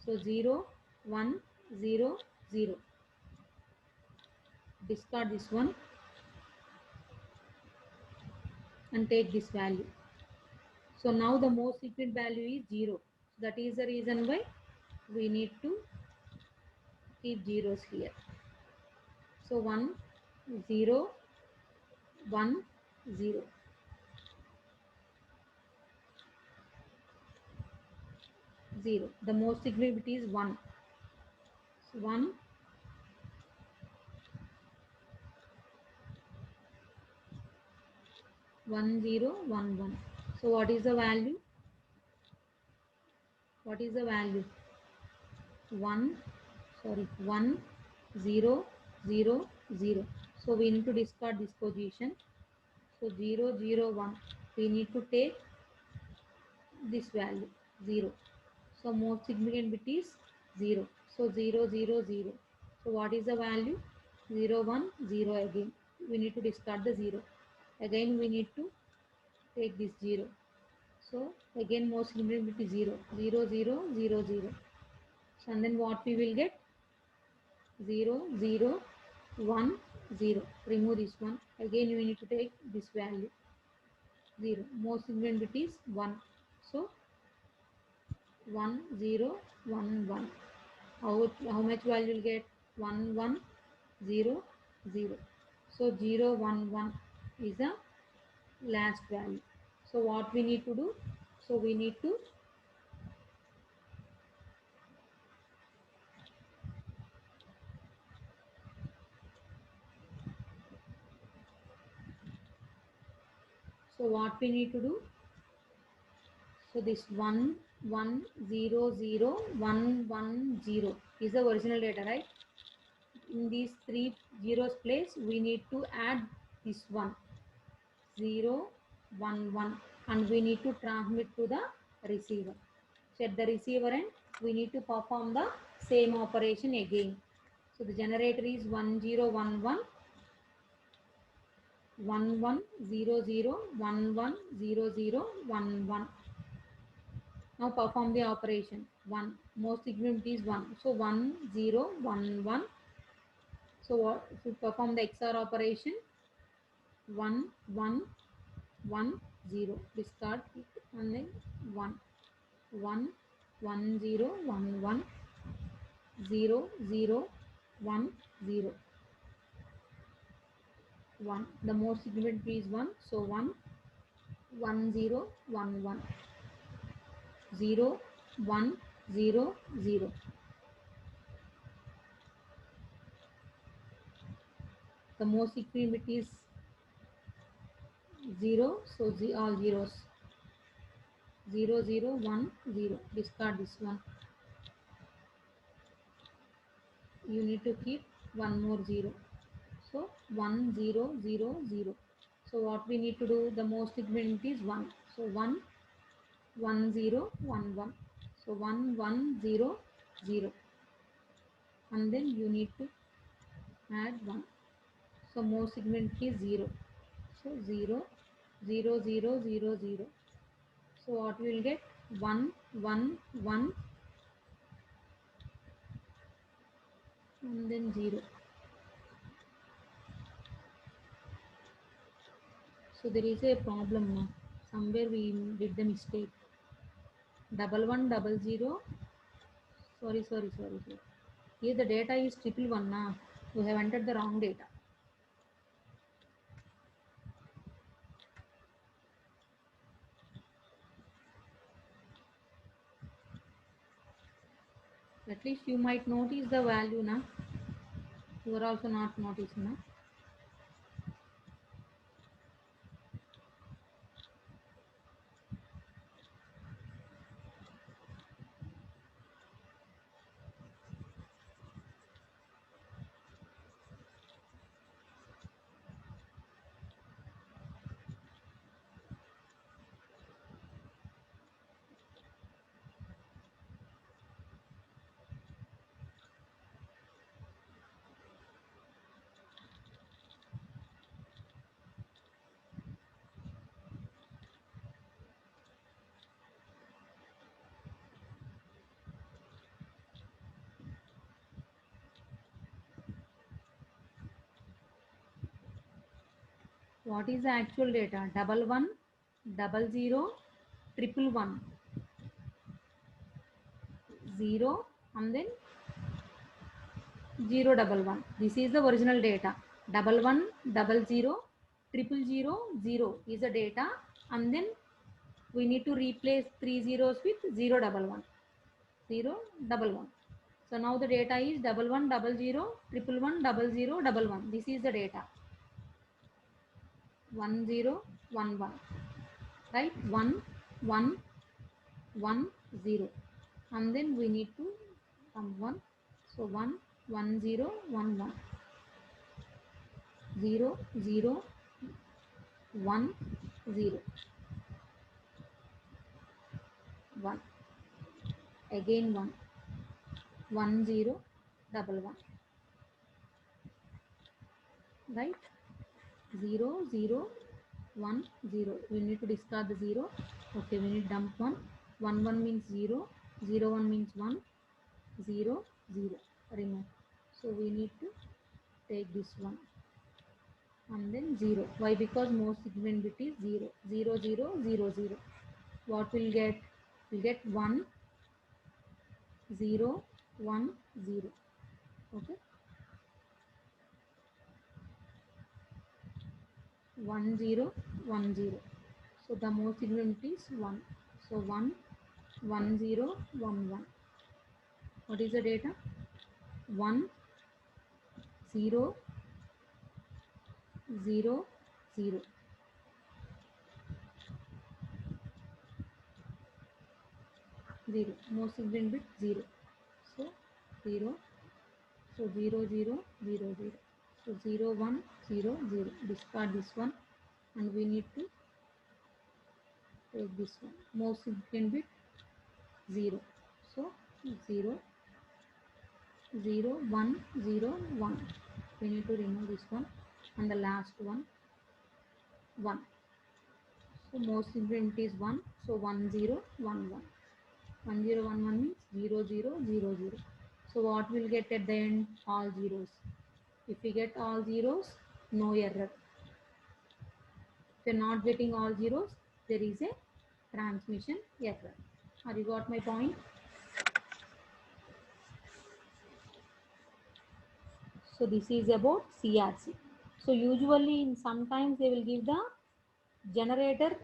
So 0 1 0 0. Discard this one and take this value. So now the most significant value is 0. That is the reason why we need to keep zeros here. So 1 0 1 0. 0. The most significant bit is 1. So 1 1 0 1 1. So what is the value? What is the value? 1 0 0 0. So we need to discard this position. So 0 0 1. We need to take this value 0. So most significant bit is 0. So 0 0 0. So what is the value? 0 1 0 again. We need to discard the 0. Again we need to take this 0. So again most significant bit is 0. 0 0 0 0. So and then what we will get? 0 0 1 0. Remove this one. Again we need to take this value 0. Most significant bit is 1. So 1 0 1 1. How much value will get? 1 1 0 0. So 0 1 1 is the last value. So what we need to do? So we need to do? So this 1 1 0 0 1 1 0 is the original data, right? In these three zeros place, we need to add this 1 0 1 1 and we need to transmit to the receiver. So at the receiver end, we need to perform the same operation again. So the generator is 1 0 1 1 1 1 0 0 1 1 0 0 1 1. Now perform the operation. 1. Most significant is 1. So 1 0 1 1. So what if you perform the XOR operation? 1 1 1 0. Discard it and then 1 1 1 0 1 1 0 0 1 0 1. The most significant is 1. So 1 1 0 1 1 0 1 0 0. The most significant is 0. So all zeros. 0 0 1 0. Discard this one. You need to keep one more 0. So 1 0 0 0. So what we need to do? The most significant is 1. So 1 1 0 1 1. So 1 1 0 0. and then you need to add 1. So most significant is 0. So 0, 0, 0, 0, 0. So what we will get? 1, 1, 1, and then 0. So there is a problem now. Somewhere we did the mistake. Double 1, double 0. Sorry. Here the data is triple 1 now. We have entered the wrong data. At least you might notice the value now. You are also not noticing now. What is the actual data? Double 1, double 0, triple 1, 0, and then 0, double 1. This is the original data. Double 1, double 0, triple 0, 0 is the data, and then we need to replace 3 zeros with 0, double 1, 0, double 1. So now the data is double 1, double 0, triple 1, double 0, double 1. This is the data. 1, 0, 1, 1. Right? 1, 1, 1, 0. And then we need to come 1. So 1, 1, 0, 1, 1. 0, 0, 1, 0. 1. Again 1. 1, 0, double 1. Right? 0, 0, 1, 0. We need to discard the 0. Okay, we need dump 1. 1, 1 means 0. 0, 1 means 1. 0, 0. Remove. So we need to take this one. And then 0. Why? Because most significant bit is 0. 0, 0, 0, 0. What will get? We'll get 1, 0, 1, 0. Okay. 1, 0, 1, 0. So the most significant bit is 1. So 1, 1, 0, 1, 1. What is the data? 1, 0, 0, 0. 0. Most significant bit 0. So 0. So 0, 0, 0, 0. So 0, 1, 0, 0. Discard this one, and we need to take this one. Most significant bit 0. So 0, 0, 1, 0, 1. We need to remove this one, and the last one 1. So most significant is 1. So 1, 0, 1, 1. 1, 0, 1, 1 means 0, 0, 0, 0. So what will get at the end? All zeros. If we get all zeros, no error. If you're not getting all zeros, there is a transmission error. Have you got my point? So this is about CRC. So usually in sometimes they will give the generator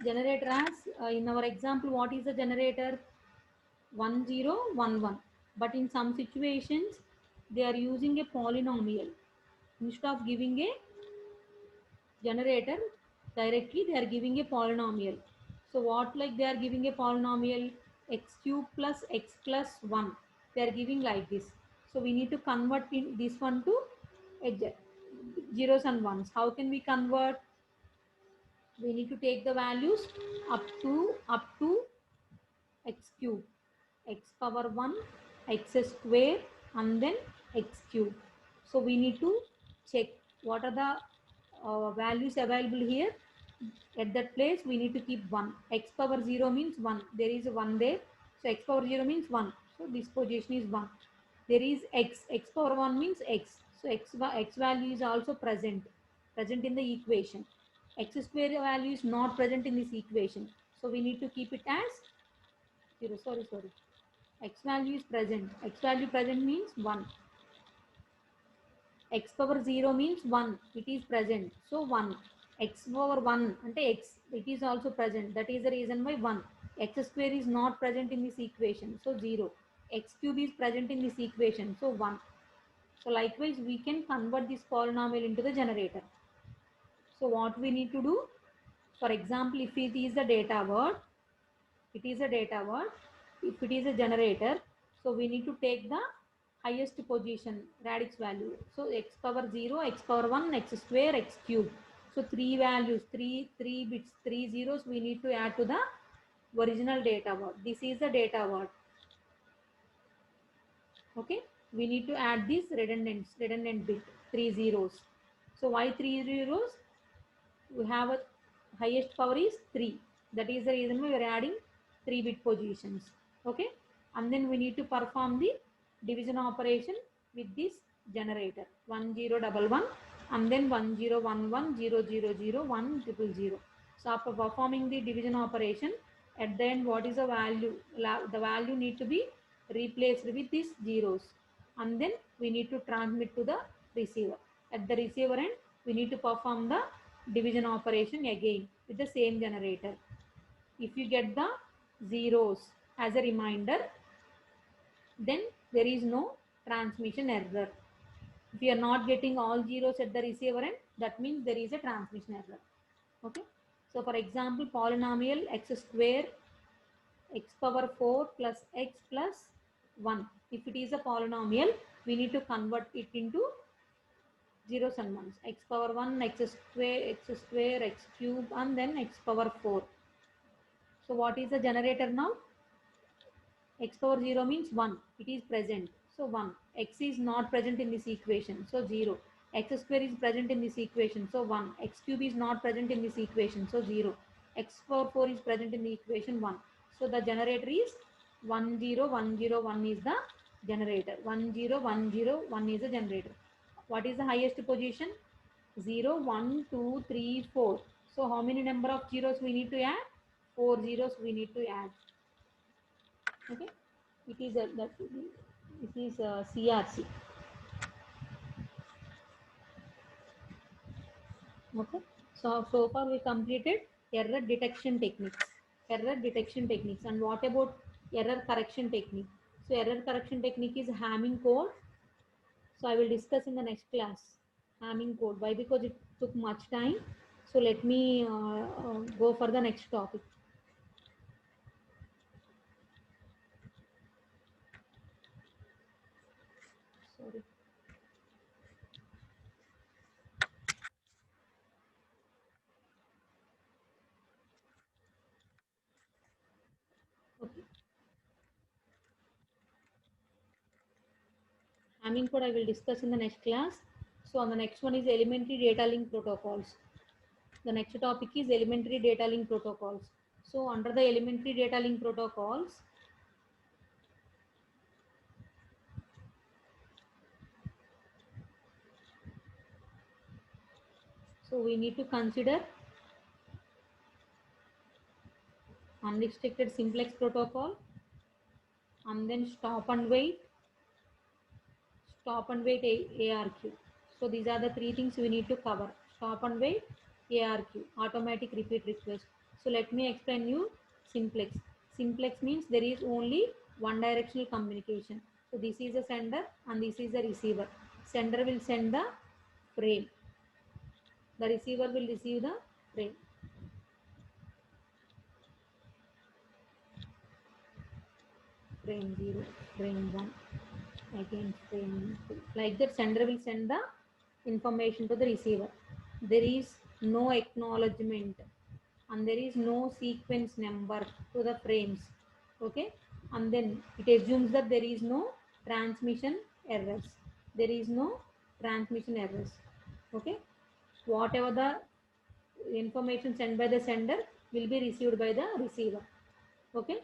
as in our example, what is the generator? 1011. But in some situations they are using a polynomial. Instead of giving a generator directly, they are giving a polynomial. So what, like they are giving a polynomial x cube plus x plus 1. They are giving like this. So we need to convert in this one to zeros and ones. How can we convert? We need to take the values up to x cube, x power 1, x square and then x cube. So we need to check what are the values available here. At that place we need to keep 1. X power 0 means 1. There is a 1 there. So x power 0 means 1. So this position is 1. There is x. X power 1 means x. So x value is also present in the equation. X square value is not present in this equation. So we need to keep it as 0. Sorry. X value is present. X value present means 1. X power 0 means 1. It is present. So 1. X power 1 ante x. It is also present. That is the reason why 1. X square is not present in this equation. So 0. X cube is present in this equation. So 1. So likewise we can convert this polynomial into the generator. So what we need to do? For example, if it is a data word, it is a data word. If it is a generator, so we need to take the highest position radix value. So x power 0, x power 1, x square, x cube. So three values, three bits, three zeros we need to add to the original data word. This is the data word. Okay, we need to add this redundant bit, three zeros. So why three zeros? We have a highest power is 3. That is the reason we are adding 3 bit positions. Okay, and then we need to perform the division operation with this generator 1011 and then 1011000100. So after performing the division operation, at the end what is the value? The value need to be replaced with these zeros, and then we need to transmit to the receiver. At the receiver end we need to perform the division operation again with the same generator. If you get the zeros as a reminder, then there is no transmission error. If you are not getting all zeros at the receiver end, that means there is a transmission error. Okay, so for example, polynomial x square x power 4 plus x plus 1. If it is a polynomial, we need to convert it into zeros and ones. X power 1, x square, x cube, and then x power 4. So what is the generator now? X power 0 means 1. It is present. So 1. X is not present in this equation. So 0. X square is present in this equation. So 1. X cube is not present in this equation. So 0. X power 4 is present in the equation 1. So the generator is 10101 is the generator. 10101 is the generator. What is the highest position? 0, 1, 2, 3, 4. So how many number of zeros we need to add? 4 zeros we need to add. Okay, it is a CRC. Okay, so far we completed error detection techniques. And what about error correction technique? So error correction technique is Hamming code. So I will discuss in the next class Hamming code. Why? Because it took much time. So let me go for the next topic. Sorry. Okay. Hamming code I will discuss in the next class. So on the next one is elementary data link protocols. The next topic is elementary data link protocols. So under the elementary data link protocols, so we need to consider unrestricted simplex protocol, and then stop and wait ARQ. So these are the three things we need to cover: stop and wait, ARQ, automatic repeat request. So let me explain you simplex. Simplex means there is only one directional communication. So this is a sender and this is a receiver. Sender will send the frame. The receiver will receive the frame. Frame 0, frame 1, again frame 2. Like that, sender will send the information to the receiver. There is no acknowledgement and there is no sequence number to the frames. Okay, and then it assumes that there is no transmission errors. There is no transmission errors. Okay, whatever the information sent by the sender will be received by the receiver. Okay,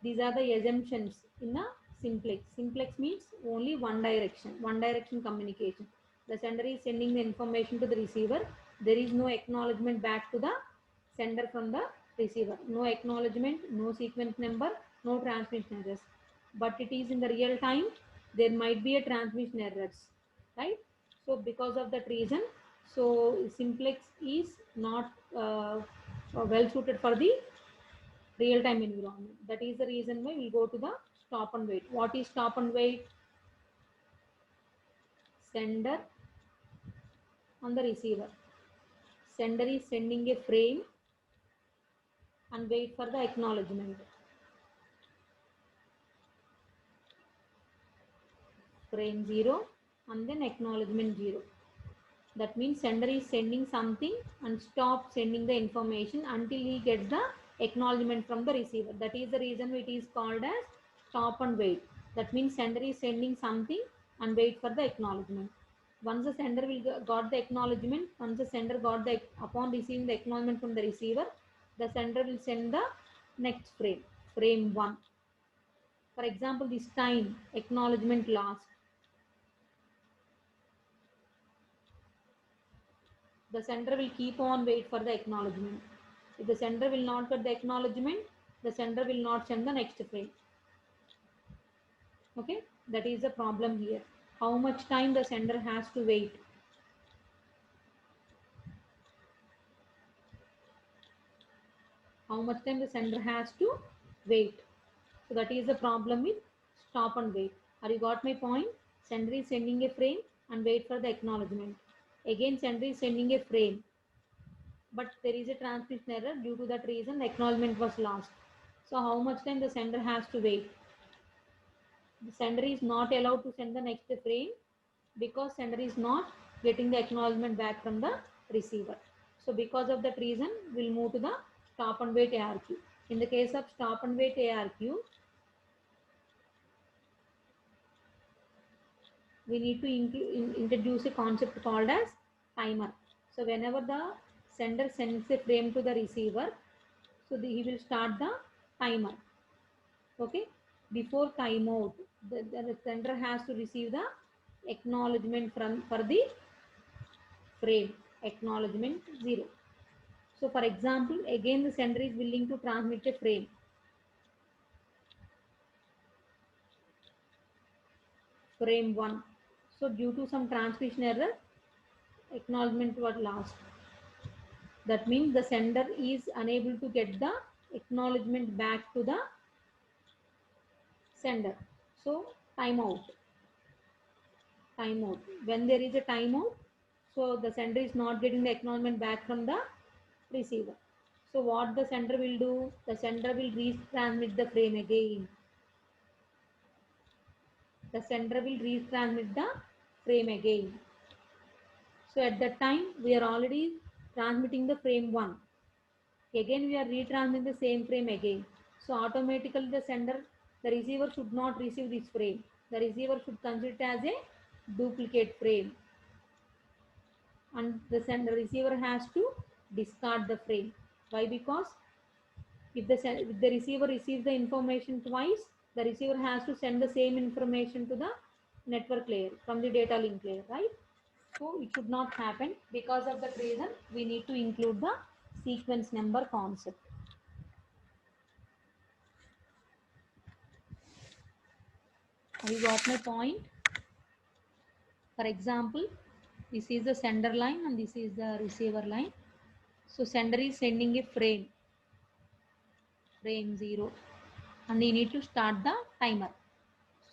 these are the assumptions in a simplex. Simplex means only one direction communication. The sender is sending the information to the receiver. There is no acknowledgement back to the sender from the receiver. No acknowledgement, no sequence number, no transmission errors. But it is in the real time, there might be a transmission errors, right? So because of that reason, so simplex is not well suited for the real-time environment. That is the reason why we go to the stop and wait. What is stop and wait? Sender and the receiver. Sender is sending a frame and wait for the acknowledgement. Frame 0 and then acknowledgement 0. That means sender is sending something and stop sending the information until he gets the acknowledgement from the receiver. That is the reason it is called as stop and wait. That means sender is sending something and wait for the acknowledgement. Once the sender will got the acknowledgement, once the sender got the upon receiving the acknowledgement from the receiver, the sender will send the next frame, frame 1. For example, this time acknowledgement lost. The sender will keep on wait for the acknowledgement. If the sender will not get the acknowledgement, the sender will not send the next frame. Okay, that is the problem here. How much time the sender has to wait? How much time the sender has to wait? So that is the problem with stop and wait. Have you got my point? Sender is sending a frame and wait for the acknowledgement. Again, sender is sending a frame, but there is a transmission error. Due to that reason, the acknowledgement was lost. So how much time the sender has to wait? The sender is not allowed to send the next frame because sender is not getting the acknowledgement back from the receiver. So because of that reason, we'll move to the stop and wait ARQ. In the case of stop and wait ARQ, we need to introduce a concept called as timer. So whenever the sender sends a frame to the receiver, so he will start the timer. Okay, before timeout, the sender has to receive the acknowledgement from for the frame, acknowledgement 0. So for example, again the sender is willing to transmit a frame 1. So due to some transmission error, acknowledgement was lost. That means the sender is unable to get the acknowledgement back to the sender. So timeout. Timeout. When there is a timeout, so the sender is not getting the acknowledgement back from the receiver. So what the sender will do? The sender will retransmit the frame again. The sender will retransmit the frame again. So at that time, we are already transmitting the frame 1. Again, we are retransmitting the same frame again. So automatically the receiver should not receive this frame. The receiver should consider it as a duplicate frame. And the receiver has to discard the frame. Why? Because if the receiver receives the information twice, the receiver has to send the same information to the network layer from the data link layer, right? So it should not happen. Because of that reason, we need to include the sequence number concept. Have you got my point? For example, this is the sender line and this is the receiver line. So sender is sending a frame 0, and you need to start the timer.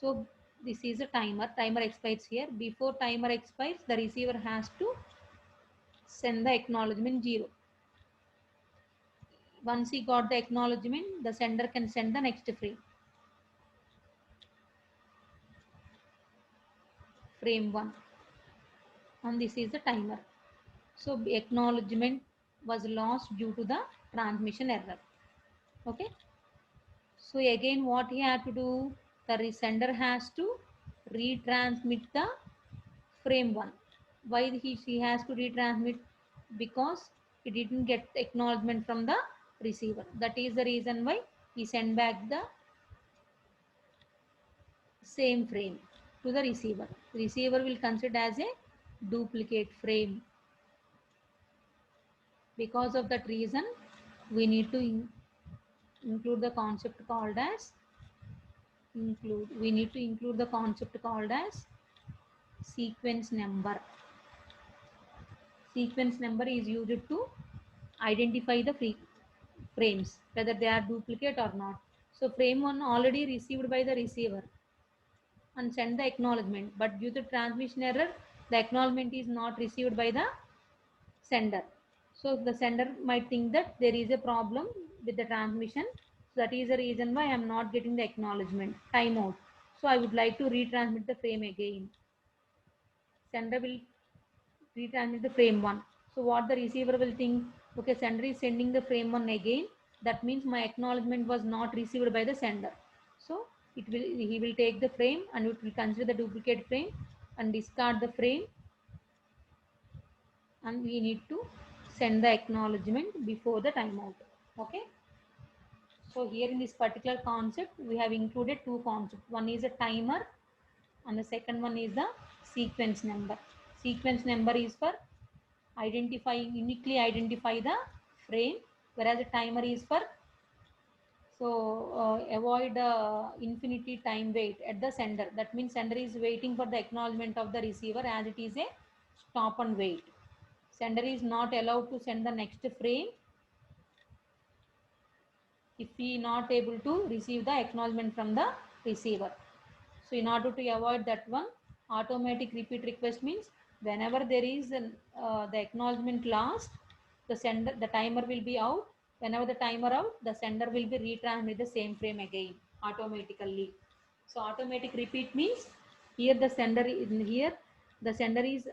So this is a timer expires here. Before timer expires, the receiver has to send the acknowledgement 0. Once he got the acknowledgement, the sender can send the next frame 1, and this is the timer. So acknowledgement was lost due to the transmission error. Okay, so again what he had to do, the sender has to retransmit the frame 1. Why she has to retransmit? Because he didn't get acknowledgement from the receiver. That is the reason why he sent back the same frame to the receiver. Receiver will consider as a duplicate frame. Because of that reason, we need to include the concept called as include the concept called as sequence number. Sequence number is used to identify the frames, whether they are duplicate or not. So frame 1 already received by the receiver and send the acknowledgement, but due to transmission error, the acknowledgement is not received by the sender. So the sender might think that there is a problem with the transmission. So that is the reason why I am not getting the acknowledgement. Timeout. So I would like to retransmit the frame again. Sender will retransmit the frame 1. So what the receiver will think, okay, sender is sending the frame 1 again. That means my acknowledgement was not received by the sender. So he will take the frame and it will consider the duplicate frame and discard the frame, and we need to send the acknowledgement before the timeout. Okay. So here in this particular concept, we have included two concepts. One is a timer and the second one is the sequence number. Sequence number is for uniquely identify the frame, whereas the timer is for avoid infinity time wait at the sender. That means sender is waiting for the acknowledgement of the receiver as it is a stop and wait. Sender is not allowed to send the next frame if he not able to receive the acknowledgement from the receiver. So in order to avoid that one, automatic repeat request means whenever there is the acknowledgement lost, the timer will be out. Whenever the timer out, the sender will be retransmit the same frame again automatically. So automatic repeat means here the sender is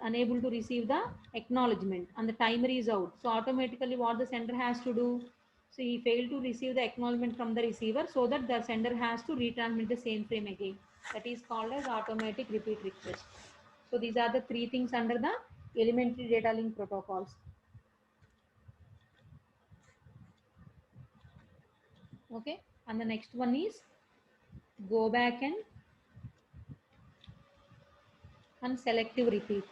unable to receive the acknowledgement and the timer is out. So automatically what the sender has to do? So he failed to receive the acknowledgement from the receiver, so that the sender has to retransmit the same frame again. That is called as automatic repeat request. So these are the three things under the elementary data link protocols. Okay, and the next one is go back and selective repeat.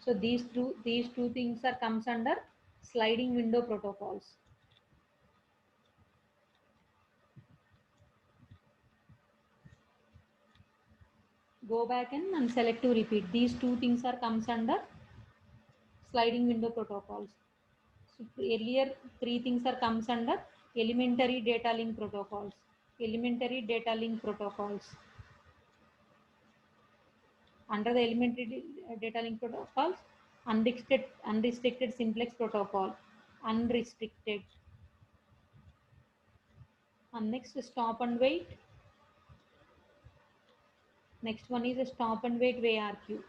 So these two things are comes under sliding window protocols. Go back and selective repeat. These two things are comes under sliding window protocols. So earlier three things are comes under elementary data link protocols. Elementary data link protocols. Under the elementary data link protocols, unrestricted simplex protocol, unrestricted. And next stop and wait. Next one is a stop and wait VRQ.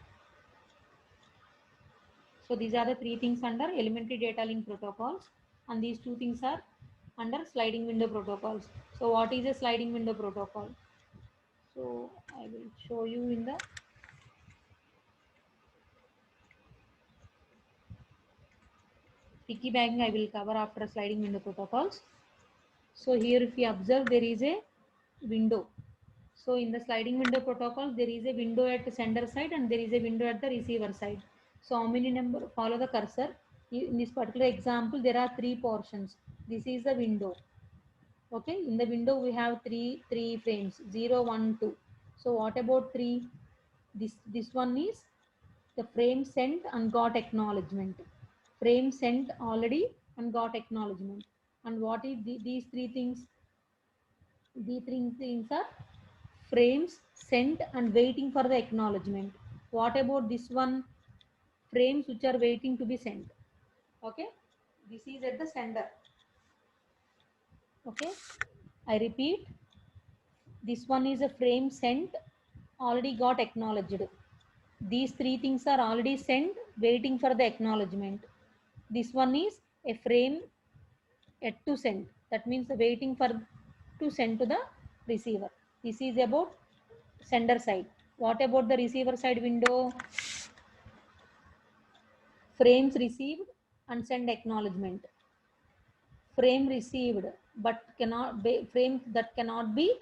So these are the three things under elementary data link protocols, and these two things are under sliding window protocols. So what is a sliding window protocol? So I will show you in the piggybacking. I will cover after sliding window protocols. So here if you observe, there is a window. So in the sliding window protocol, there is a window at the sender side and there is a window at the receiver side. So how many number, follow the cursor. In this particular example, there are three portions. This is the window. Okay, in the window we have three frames, 0, 1, 2. So what about 3? This one is the frame sent and got acknowledgement. Frame sent already and got acknowledgement. And what is these three things? These three things are frames sent and waiting for the acknowledgement. What about this one? Frames which are waiting to be sent. Okay, this is at the sender. Okay, I repeat, this one is a frame sent, already got acknowledged. These three things are already sent, waiting for the acknowledgement. This one is a frame yet to send. That means waiting for to send to the receiver. This is about sender side. What about the receiver side window? Frames received and send acknowledgement. Frame received but cannot be, frame that cannot be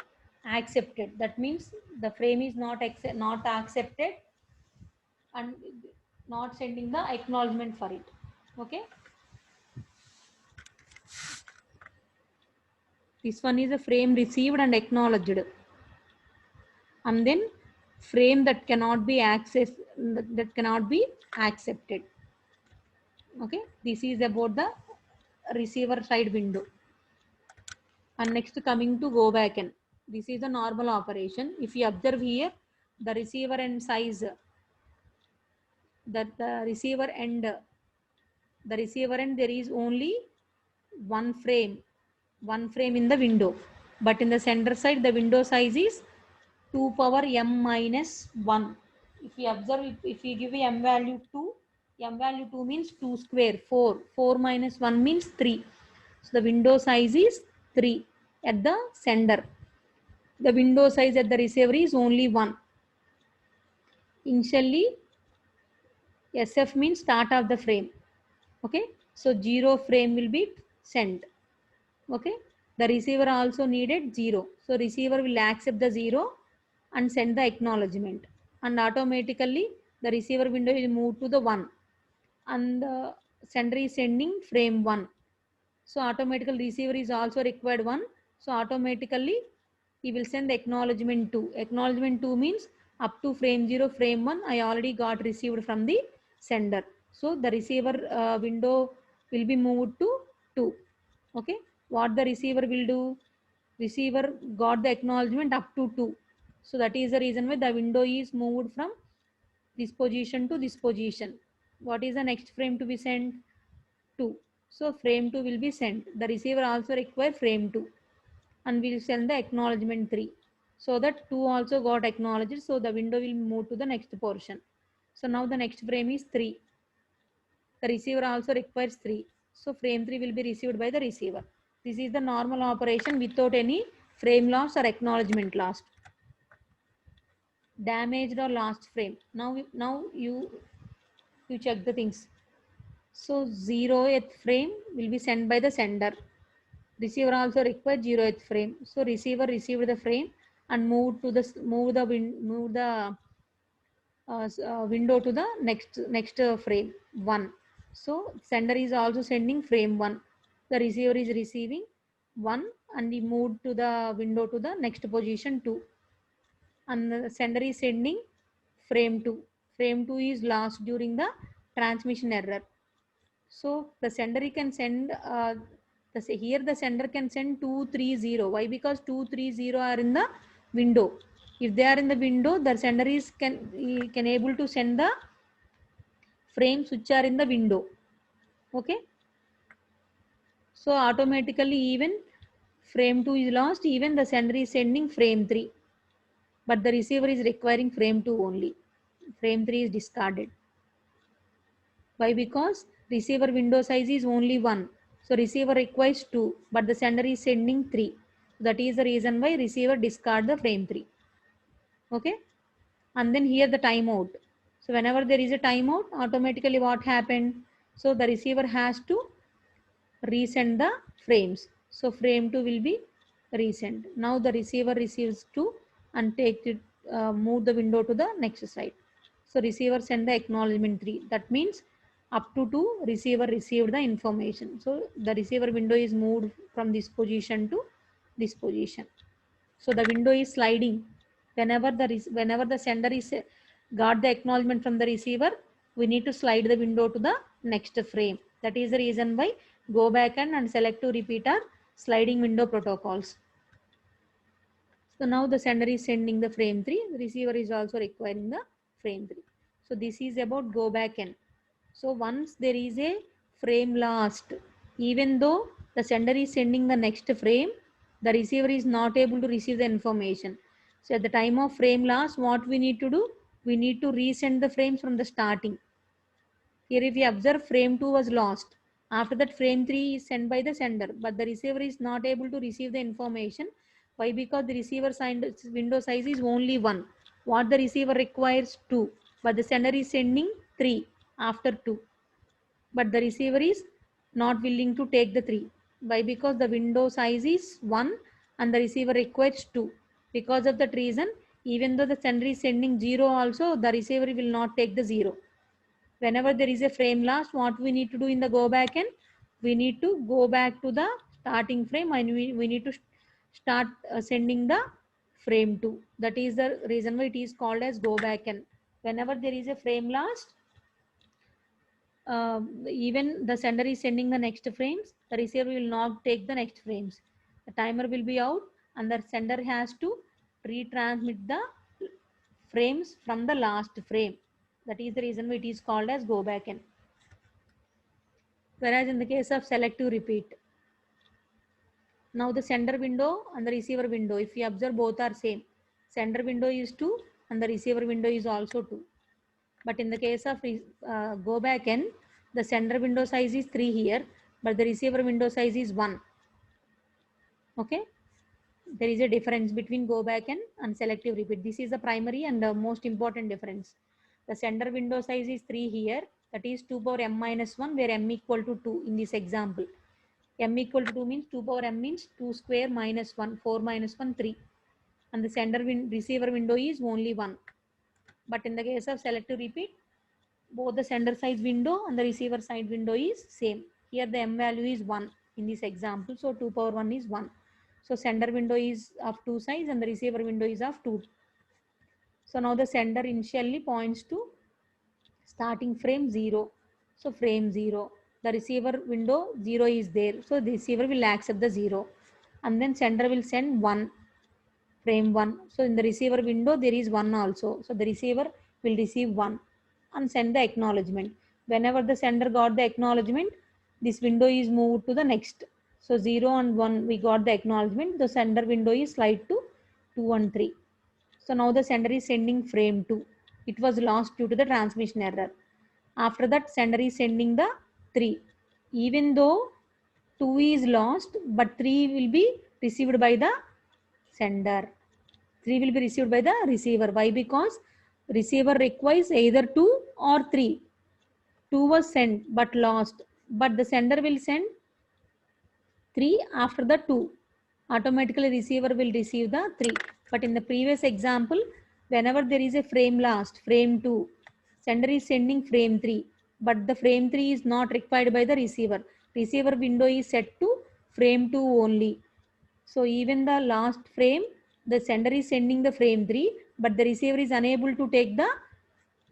accepted. That means the frame is not accepted and not sending the acknowledgement for it. Okay. This one is a frame received and acknowledged. And then frame that cannot be accessed, that cannot be accepted. Okay. This is about the receiver side window. And next coming to go back in. This is a normal operation. If you observe here, the receiver end size, that the receiver end there is only one frame in the window. But in the sender side, the window size is 2 power m minus 1. If you observe, if you give a m value 2, m value 2 means 2 square, 4. 4 minus 1 means 3. So the window size is 3 at the sender. The window size at the receiver is only 1. Initially, SF means start of the frame. Okay. So 0 frame will be sent. Okay. The receiver also needed 0. So receiver will accept the 0 and send the acknowledgement. And automatically the receiver window will move to the 1. And the sender is sending frame 1. So automatically receiver is also required 1. So automatically he will send the acknowledgement 2. Acknowledgement 2 means up to frame 0, frame 1 I already got received from the sender. So the receiver window will be moved to 2. Okay. What the receiver will do? Receiver got the acknowledgement up to 2. So that is the reason why the window is moved from this position to this position. What is the next frame to be sent? 2. So frame 2 will be sent. The receiver also require frame 2 and will send the acknowledgement 3. So that 2 also got acknowledged. So the window will move to the next portion. So now the next frame is 3. The receiver also requires 3. So frame 3 will be received by the receiver. This is the normal operation without any frame loss or acknowledgement lost. Damaged or lost frame. Now you check the things. So 0th frame will be sent by the sender. Receiver also requires 0th frame. So receiver received the frame and move the window to the next frame 1. So sender is also sending frame 1. The receiver is receiving 1 and he moved to the window to the next position 2. And the sender is sending frame 2. Frame 2 is lost during the transmission error. So the sender can send here the sender can send 230. Why? Because 230 are in the window. If they are in the window, the sender is can able to send the frames which are in the window. Okay. So automatically even frame 2 is lost, even the sender is sending frame 3. But the receiver is requiring frame 2 only. Frame 3 is discarded. Why? Because receiver window size is only 1. So receiver requires 2, but the sender is sending 3. That is the reason why receiver discard the frame 3. Okay. And then here the timeout. So whenever there is a timeout, automatically what happened? So the receiver has to resend the frames. So frame 2 will be resent. Now the receiver receives 2 and move the window to the next side. So receiver send the acknowledgement 3. That means up to 2 receiver received the information. So the receiver window is moved from this position to this position. So the window is sliding. Whenever the sender is got the acknowledgement from the receiver, we need to slide the window to the next frame. That is the reason why go back and select to repeat our sliding window protocols. So now the sender is sending the frame 3, the receiver is also requiring the frame 3. So this is about go back n. So once there is a frame lost, even though the sender is sending the next frame, the receiver is not able to receive the information. So at the time of frame loss, what we need to do? We need to resend the frames from the starting. Here if you observe, frame 2 was lost. After that frame 3 is sent by the sender, but the receiver is not able to receive the information. Why? Because the receiver window size is only 1. What the receiver requires 2, but the sender is sending 3 after 2. But the receiver is not willing to take the 3. Why? Because the window size is 1 and the receiver requires 2. Because of that reason, even though the sender is sending 0 also, the receiver will not take the 0. Whenever there is a frame loss, what we need to do in the go back end? We need to go back to the starting frame and we need to start sending the frame 2. That is the reason why it is called as go back end. Whenever there is a frame loss, even the sender is sending the next frames, the receiver will not take the next frames. The timer will be out and the sender has to retransmit the frames from the last frame. That is the reason why it is called as go back end. Whereas in the case of selective repeat, now the sender window and the receiver window, if you observe, both are same. Sender window is 2 and the receiver window is also 2. But in the case of go back end, the sender window size is 3 here, but the receiver window size is 1. Okay, there is a difference between go back and selective repeat. This is the primary and the most important difference. The sender window size is 3 here, that is 2 power m minus 1, where m equal to 2 in this example. M equal to 2 means 2 power m means 2 square minus 1, 4 minus 1, 3. And the receiver window is only 1. But in the case of selective repeat, both the sender side window and the receiver side window is same. Here the m value is 1 in this example. So 2 power 1 is 1. So sender window is of 2 sides and the receiver window is of 2. So now the sender initially points to starting frame 0. So frame 0. The receiver window 0 is there. So the receiver will accept the 0. And then sender will send 1. Frame 1. So in the receiver window there is 1 also. So the receiver will receive 1 and send the acknowledgement. Whenever the sender got the acknowledgement, this window is moved to the next. So 0 and 1 we got the acknowledgement. The sender window is slide to 2 and 3. So now the sender is sending frame 2. It was lost due to the transmission error. After that sender is sending the 3. Even though 2 is lost, but 3 will be received by the sender. 3 will be received by the receiver. Why? Because receiver requires either 2 or 3. 2 was sent but lost. But the sender will send 3 after the 2. Automatically receiver will receive the 3. But in the previous example, whenever there is a frame lost, frame 2, sender is sending frame 3. But the frame 3 is not required by the receiver. Receiver window is set to frame 2 only. So even the last frame, the sender is sending the frame 3, but the receiver is unable to take the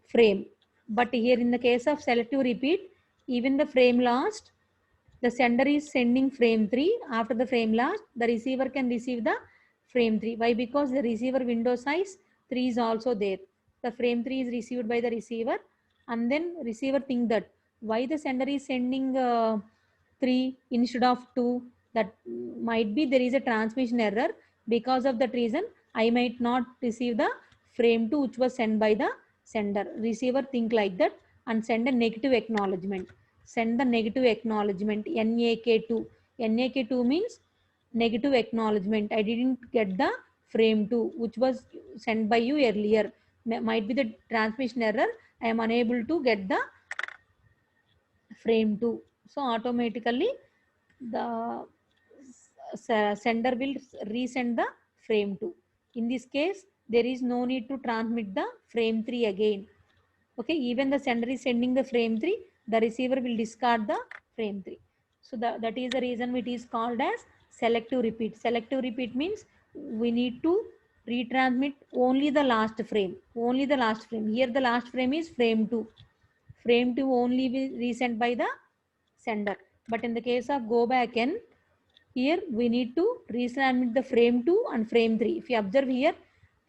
frame. But here in the case of selective repeat, even the frame lost, the sender is sending frame 3. After the frame lost, the receiver can receive the frame 3. Why? Because the receiver window size 3 is also there. The frame 3 is received by the receiver, and then receiver think that why the sender is sending 3 instead of 2. That might be there is a transmission error. Because of that reason, I might not receive the frame 2 which was sent by the sender. Receiver think like that and send a negative acknowledgement. Send the negative acknowledgement NAK2. NAK2 means negative acknowledgement. I didn't get the frame 2 which was sent by you earlier. Might be the transmission error. I am unable to get the frame 2. So automatically the sender will resend the frame 2. In this case, there is no need to transmit the frame 3 again. Okay, even the sender is sending the frame 3, the receiver will discard the frame 3. So that is the reason it is called as selective repeat. Selective repeat means we need to retransmit only the last frame. Only the last frame. Here the last frame is frame 2. Frame 2 only will resent by the sender. But in the case of go back n, here we need to retransmit the frame 2 and frame 3. If you observe here,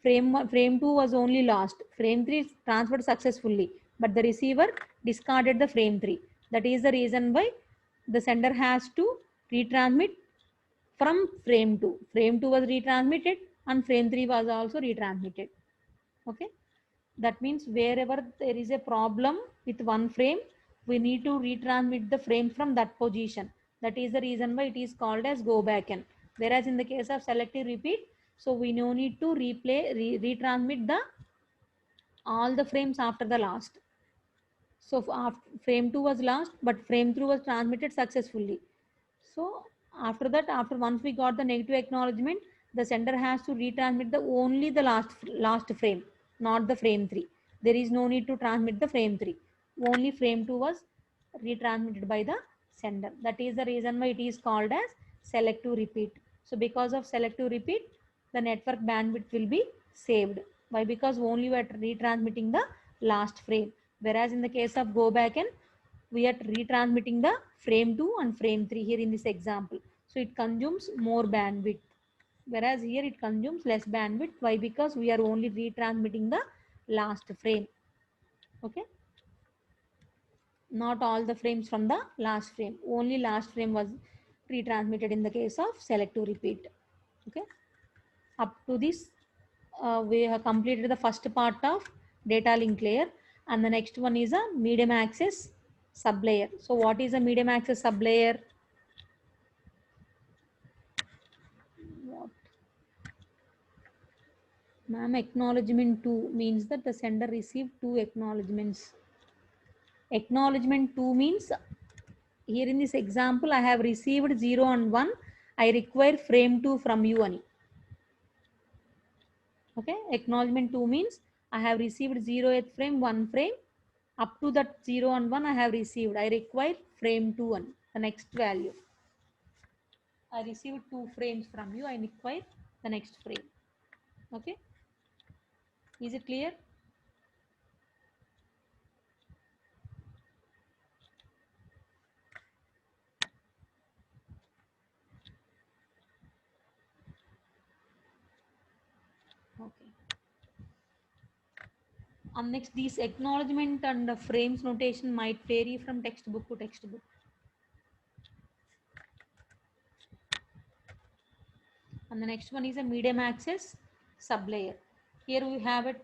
frame 2 was only lost. Frame 3 is transferred successfully, but the receiver discarded the frame 3. That is the reason why the sender has to retransmit from frame 2. Frame 2 was retransmitted and frame 3 was also retransmitted. Okay. That means wherever there is a problem with one frame, we need to retransmit the frame from that position. That is the reason why it is called as go back n. Whereas in the case of selective repeat, so we no need to retransmit the all the frames after the last. So frame 2 was lost, but frame 3 was transmitted successfully. So after that, after once we got the negative acknowledgement, the sender has to retransmit the only the last frame, not the frame 3. There is no need to transmit the frame 3. Only frame 2 was retransmitted by the sender. That is the reason why it is called as selective repeat. So because of selective repeat, the network bandwidth will be saved. Why? Because only we are retransmitting the last frame. Whereas in the case of go back and we are retransmitting the frame 2 and frame 3 here in this example. So it consumes more bandwidth. Whereas here it consumes less bandwidth. Why? Because we are only retransmitting the last frame. Okay. Not all the frames from the last frame. Only last frame was retransmitted in the case of selective repeat. Okay. Up to this, we have completed the first part of data link layer, and the next one is a medium access sublayer. So what is a medium access sublayer? What? Ma'am, acknowledgement 2 means that the sender received two acknowledgements. Acknowledgement 2 means here in this example I have received 0 and 1. I require frame 2 from you. Ani. Okay, acknowledgement 2 means I have received 0th frame, 1 frame. Up to that 0 and 1 I have received. I require frame 2 and the next value. I received 2 frames from you. I require the next frame. Okay, is it clear? Okay. And next, these acknowledgement and frames notation might vary from textbook to textbook. And the next one is a medium access sublayer. Here we have it.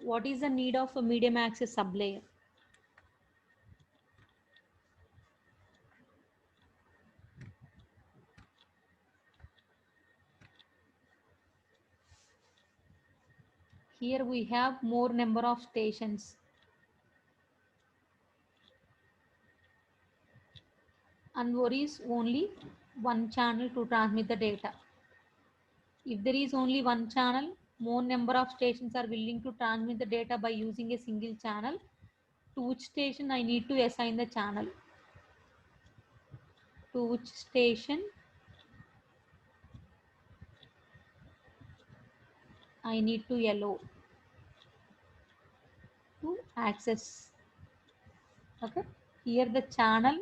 What is the need of a medium access sublayer? Here we have more number of stations. And there is only one channel to transmit the data. If there is only one channel, more number of stations are willing to transmit the data by using a single channel. To which station I need to assign the channel? To which station I need to allow to access? Okay. Here the channel,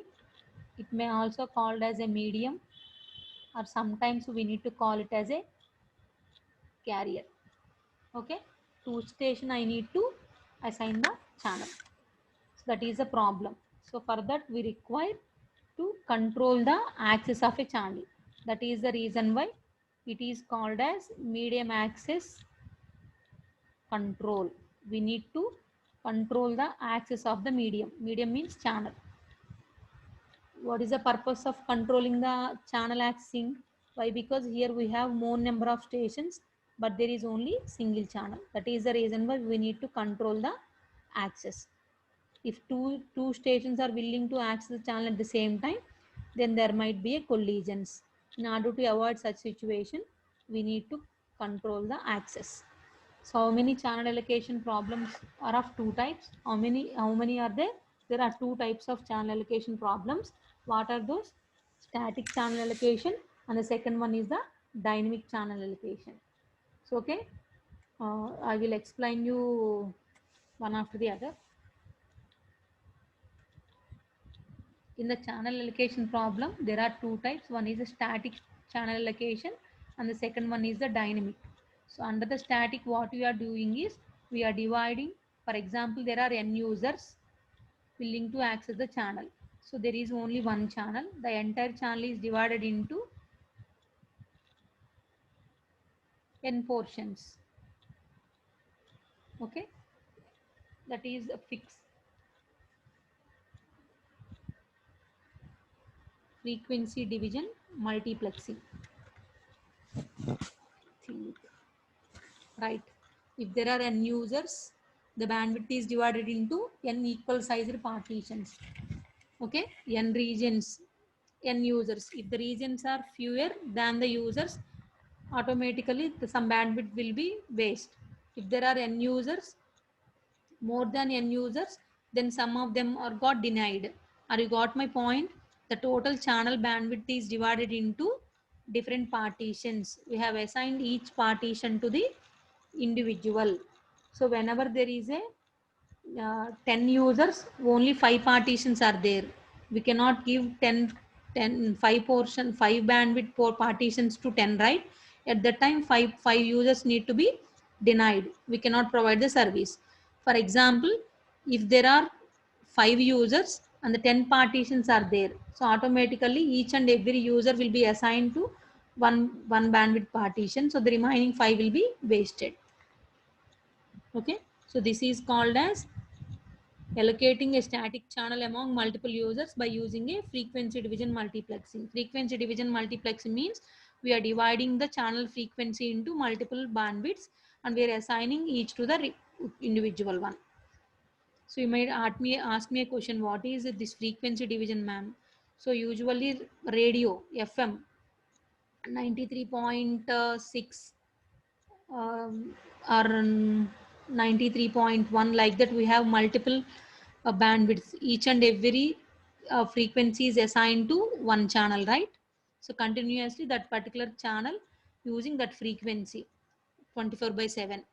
it may also called as a medium, or sometimes we need to call it as a carrier. Okay. To which station I need to assign the channel? So that is a problem. So for that we require to control the access of a channel. That is the reason why it is called as medium access control. We need to control the access of the medium. Medium means channel. What is the purpose of controlling the channel accessing? Why? Because here we have more number of stations, but there is only single channel. That is the reason why we need to control the access. If two stations are willing to access the channel at the same time, then there might be a collisions. In order to avoid such situation, we need to control the access. So how many channel allocation problems are of two types? How many are there? There are two types of channel allocation problems. What are those? Static channel allocation, and the second one is the dynamic channel allocation. So okay, I will explain you one after the other. In the channel allocation problem, there are two types. One is a static channel allocation and the second one is the dynamic. So under the static, what we are doing is we are dividing. For example, there are n users willing to access the channel. So there is only one channel. The entire channel is divided into n portions. Okay, that is a fixed frequency division multiplexing. right? If there are n users, the bandwidth is divided into n equal sized partitions. Okay, n regions, n users. If the regions are fewer than the users, automatically some bandwidth will be waste. If there are n users, more than n users, then some of them are got denied. Are you got my point? The total channel bandwidth is divided into different partitions. We have assigned each partition to the individual. So whenever there is a 10 users, only 5 partitions are there. We cannot give 5 portion 5 bandwidth for partitions to 10, right? At that time 5 users need to be denied. We cannot provide the service. For example, if there are 5 users and the 10 partitions are there, so automatically each and every user will be assigned to one bandwidth partition, so the remaining 5 will be wasted. Okay, so this is called as allocating a static channel among multiple users by using a frequency division multiplexing. Frequency division multiplexing means we are dividing the channel frequency into multiple bandwidths and we are assigning each to the individual one. So you might ask me a question, what is this frequency division, ma'am? So usually radio, FM 93.6 or 93.1, like that we have multiple bandwidths. Each and every frequency is assigned to one channel, right? So continuously that particular channel using that frequency 24/7,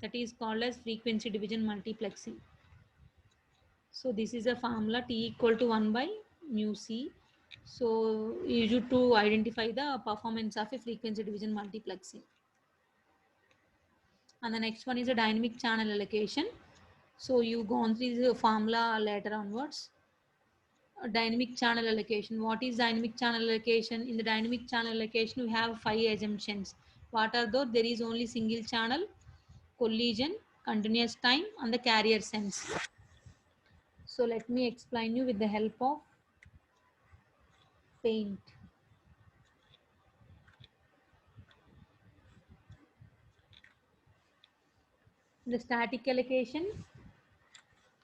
that is called as frequency division multiplexing. So this is a formula, T equal to 1 by mu C. So use it to identify the performance of a frequency division multiplexing. And the next one is a dynamic channel allocation. So you've gone through the formula later onwards. A dynamic channel allocation. What is dynamic channel allocation? In the dynamic channel allocation, we have 5 assumptions. What are those? There is only single channel, collision, continuous time, and the carrier sense. So let me explain you with the help of paint. The static allocation,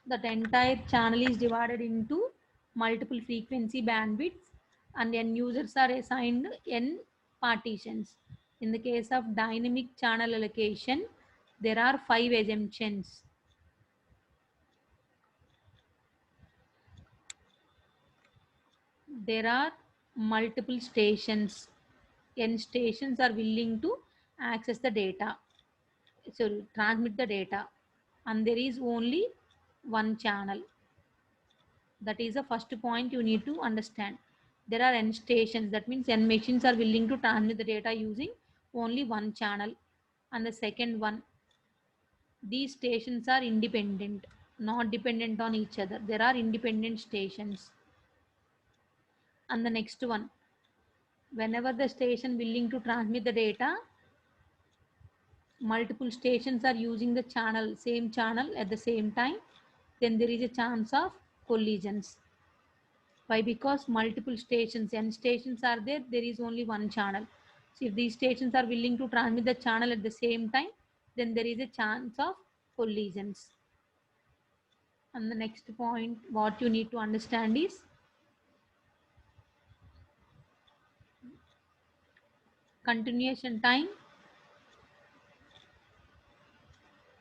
that entire channel is divided into multiple frequency bandwidths and then users are assigned n partitions. In the case of dynamic channel allocation, there are 5 assumptions. There are multiple stations. N stations are willing to access the data, so transmit the data, and there is only one channel. That is the first point you need to understand. There are n stations, that means n machines are willing to transmit the data using only one channel. And the second one, these stations are independent, not dependent on each other. There are independent stations. And the next one, whenever the station willing to transmit the data, multiple stations are using the channel, same channel at the same time, then there is a chance of collisions. Why? Because multiple stations and stations are there, there is only one channel. So if these stations are willing to transmit the channel at the same time, then there is a chance of collisions. And the next point what you need to understand is continuation time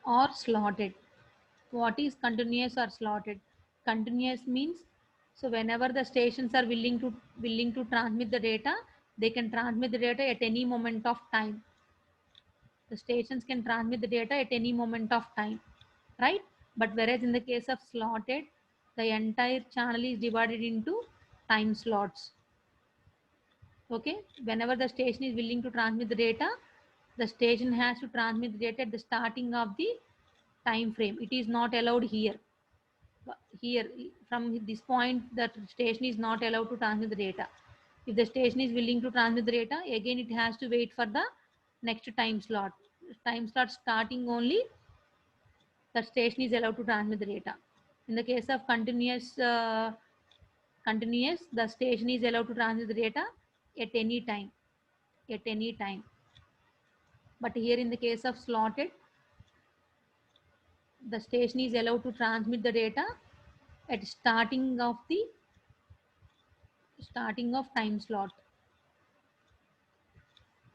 or slotted. What is continuous or slotted? Continuous means, so whenever the stations are willing to transmit the data, they can transmit the data at any moment of time. The stations can transmit the data at any moment of time, right? But whereas in the case of slotted, the entire channel is divided into time slots. Okay, whenever the station is willing to transmit the data, the station has to transmit the data at the starting of the time frame. It is not allowed here. Here, from this point, the station is not allowed to transmit the data. If the station is willing to transmit the data, again it has to wait for the next time slot. Time slot starting only, the station is allowed to transmit the data. In the case of continuous, the station is allowed to transmit the data at any time. At any time. But here in the case of slotted, the station is allowed to transmit the data at starting of time slot.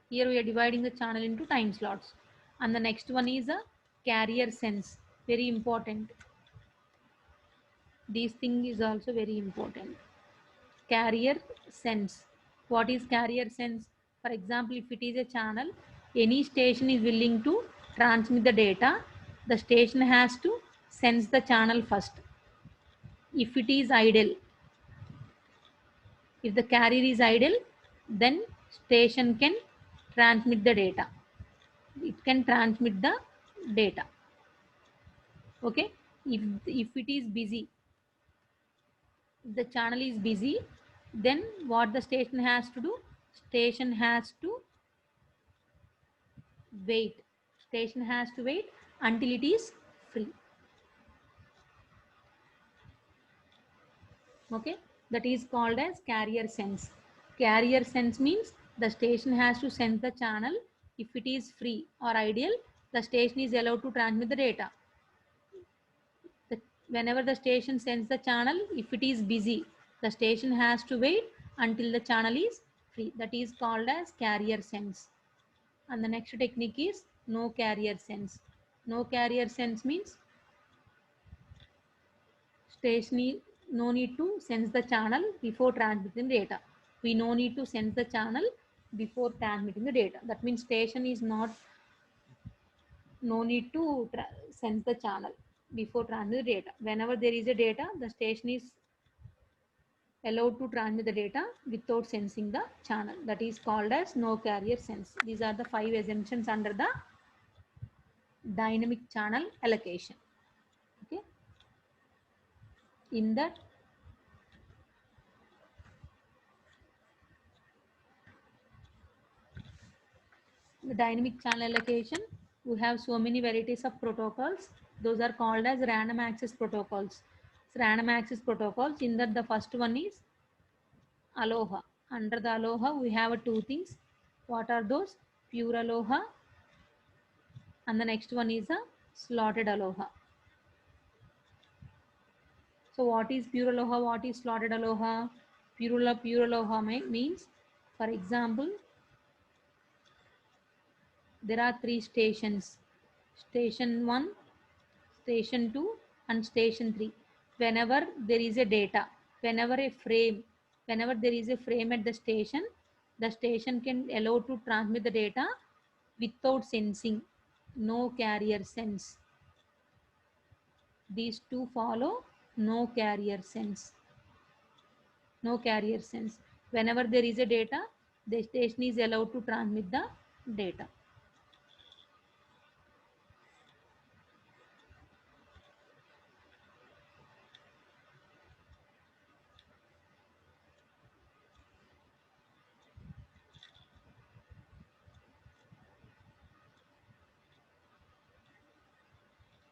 Here we are dividing the channel into time slots. And the next one is a carrier sense. Very important. This thing is also very important. Carrier sense. What is carrier sense? For example, if it is a channel, any station is willing to transmit the data, the station has to sense the channel first. If it is idle, if the carrier is idle, then station can transmit the data. It can transmit the data. Okay. If it is busy, if the channel is busy, then what the station has to do? Station has to wait. Station has to wait until it is free. Okay, that is called as carrier sense. Carrier sense means the station has to sense the channel. If it is free or ideal, the station is allowed to transmit the data. Whenever the station sends the channel, if it is busy, the station has to wait until the channel is free. That is called as carrier sense. And the next technique is no carrier sense. No carrier sense means station is no need to sense the channel before transmitting data. We no need to sense the channel before transmitting the data. That means station is not no need to sense the channel before transmitting the data. Whenever there is a data, the station is allowed to transmit the data without sensing the channel. That is called as no carrier sense. These are the 5 assumptions under the dynamic channel allocation. Okay. In the dynamic channel allocation, we have so many varieties of protocols. Those are called as random access protocols. So random access protocols, in that the first one is Aloha. Under the Aloha, we have two things. What are those? Pure Aloha, and the next one is a slotted Aloha. So what is pure Aloha? What is slotted Aloha? Pure Aloha means, for example, there are 3 stations. Station 1, station 2 and station 3. Whenever there is a data, whenever there is a frame at the station can allow to transmit the data without sensing. No carrier sense. These two follow no carrier sense. No carrier sense. Whenever there is a data, the station is allowed to transmit the data.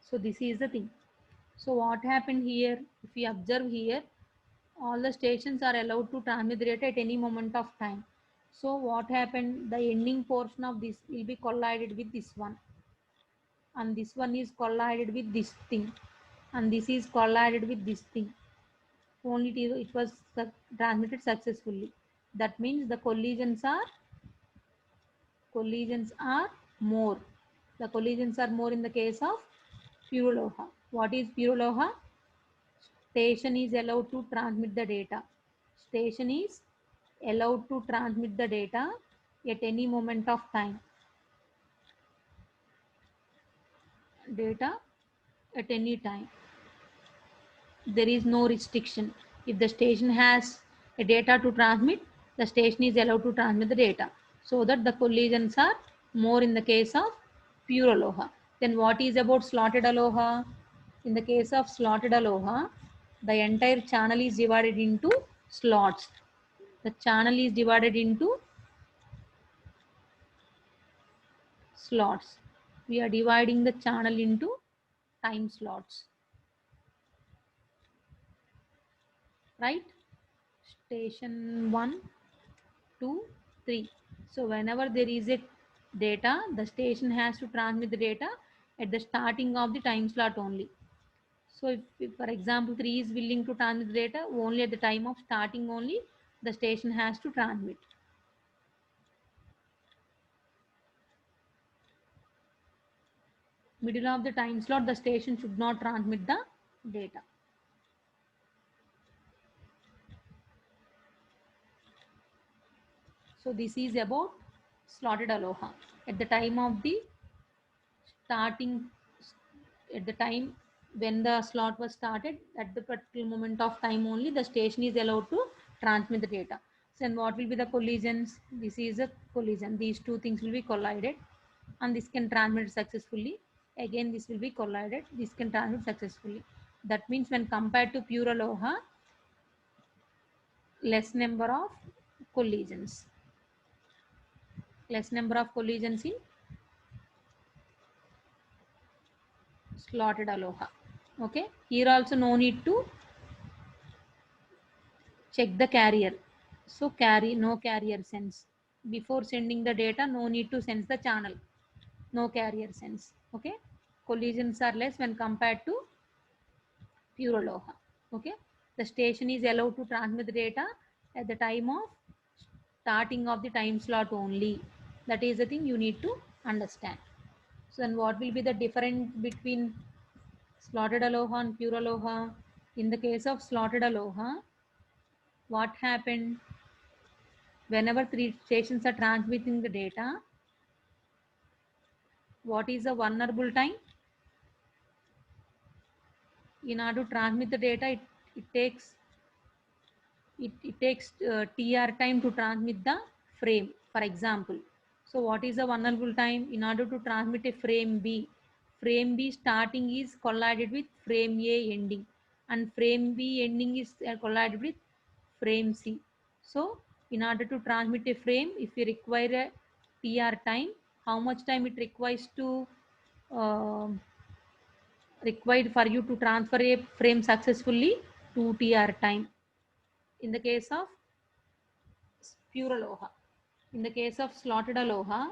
So this is the thing. So what happened here? If we observe here, all the stations are allowed to transmit the data at any moment of time. So what happened? The ending portion of this will be collided with this one, and this one is collided with this thing, and this is collided with this thing. Only it was transmitted successfully. That means the collisions are more. The collisions are more in the case of pure Aloha. What is pure Aloha? Station is allowed to transmit the data. Station is allowed to transmit the data at any moment of time. Data at any time. There is no restriction. If the station has a data to transmit, the station is allowed to transmit the data. So that the collisions are more in the case of pure Aloha. Then what is about slotted Aloha? In the case of slotted Aloha, the entire channel is divided into slots. The channel is divided into slots. We are dividing the channel into time slots. Right? Station 1, 2, 3. So whenever there is a data, the station has to transmit the data at the starting of the time slot only. So if for example 3 is willing to transmit the data, only at the time of starting only the station has to transmit. Middle of the time slot, the station should not transmit the data. So this is about slotted aloha. At the time of the starting, at the time when the slot was started, at the particular moment of time only, the station is allowed to transmit the data. So and what will be the collisions? This is a collision. These two things will be collided and this can transmit successfully. Again, this will be collided. This can transmit successfully. That means when compared to pure aloha, less number of collisions. Less number of collisions in slotted aloha. Okay, here also no need to check the carrier. So no carrier sense. Before sending the data, no need to sense the channel. No carrier sense. Okay, collisions are less when compared to pure aloha. Okay, the station is allowed to transmit the data at the time of starting of the time slot only. That is the thing you need to understand. So then what will be the difference between slotted aloha and pure aloha? In the case of slotted aloha, what happened? Whenever three stations are transmitting the data, what is the vulnerable time? In order to transmit the data, it takes TR time to transmit the frame, for example. So what is the vulnerable time? In order to transmit a frame B starting is collided with frame A ending, and frame B ending is collided with frame C. So in order to transmit a frame, if you require a TR time, how much time it requires to required for you to transfer a frame successfully? 2 TR time. In the case of pure aloha. In the case of slotted aloha,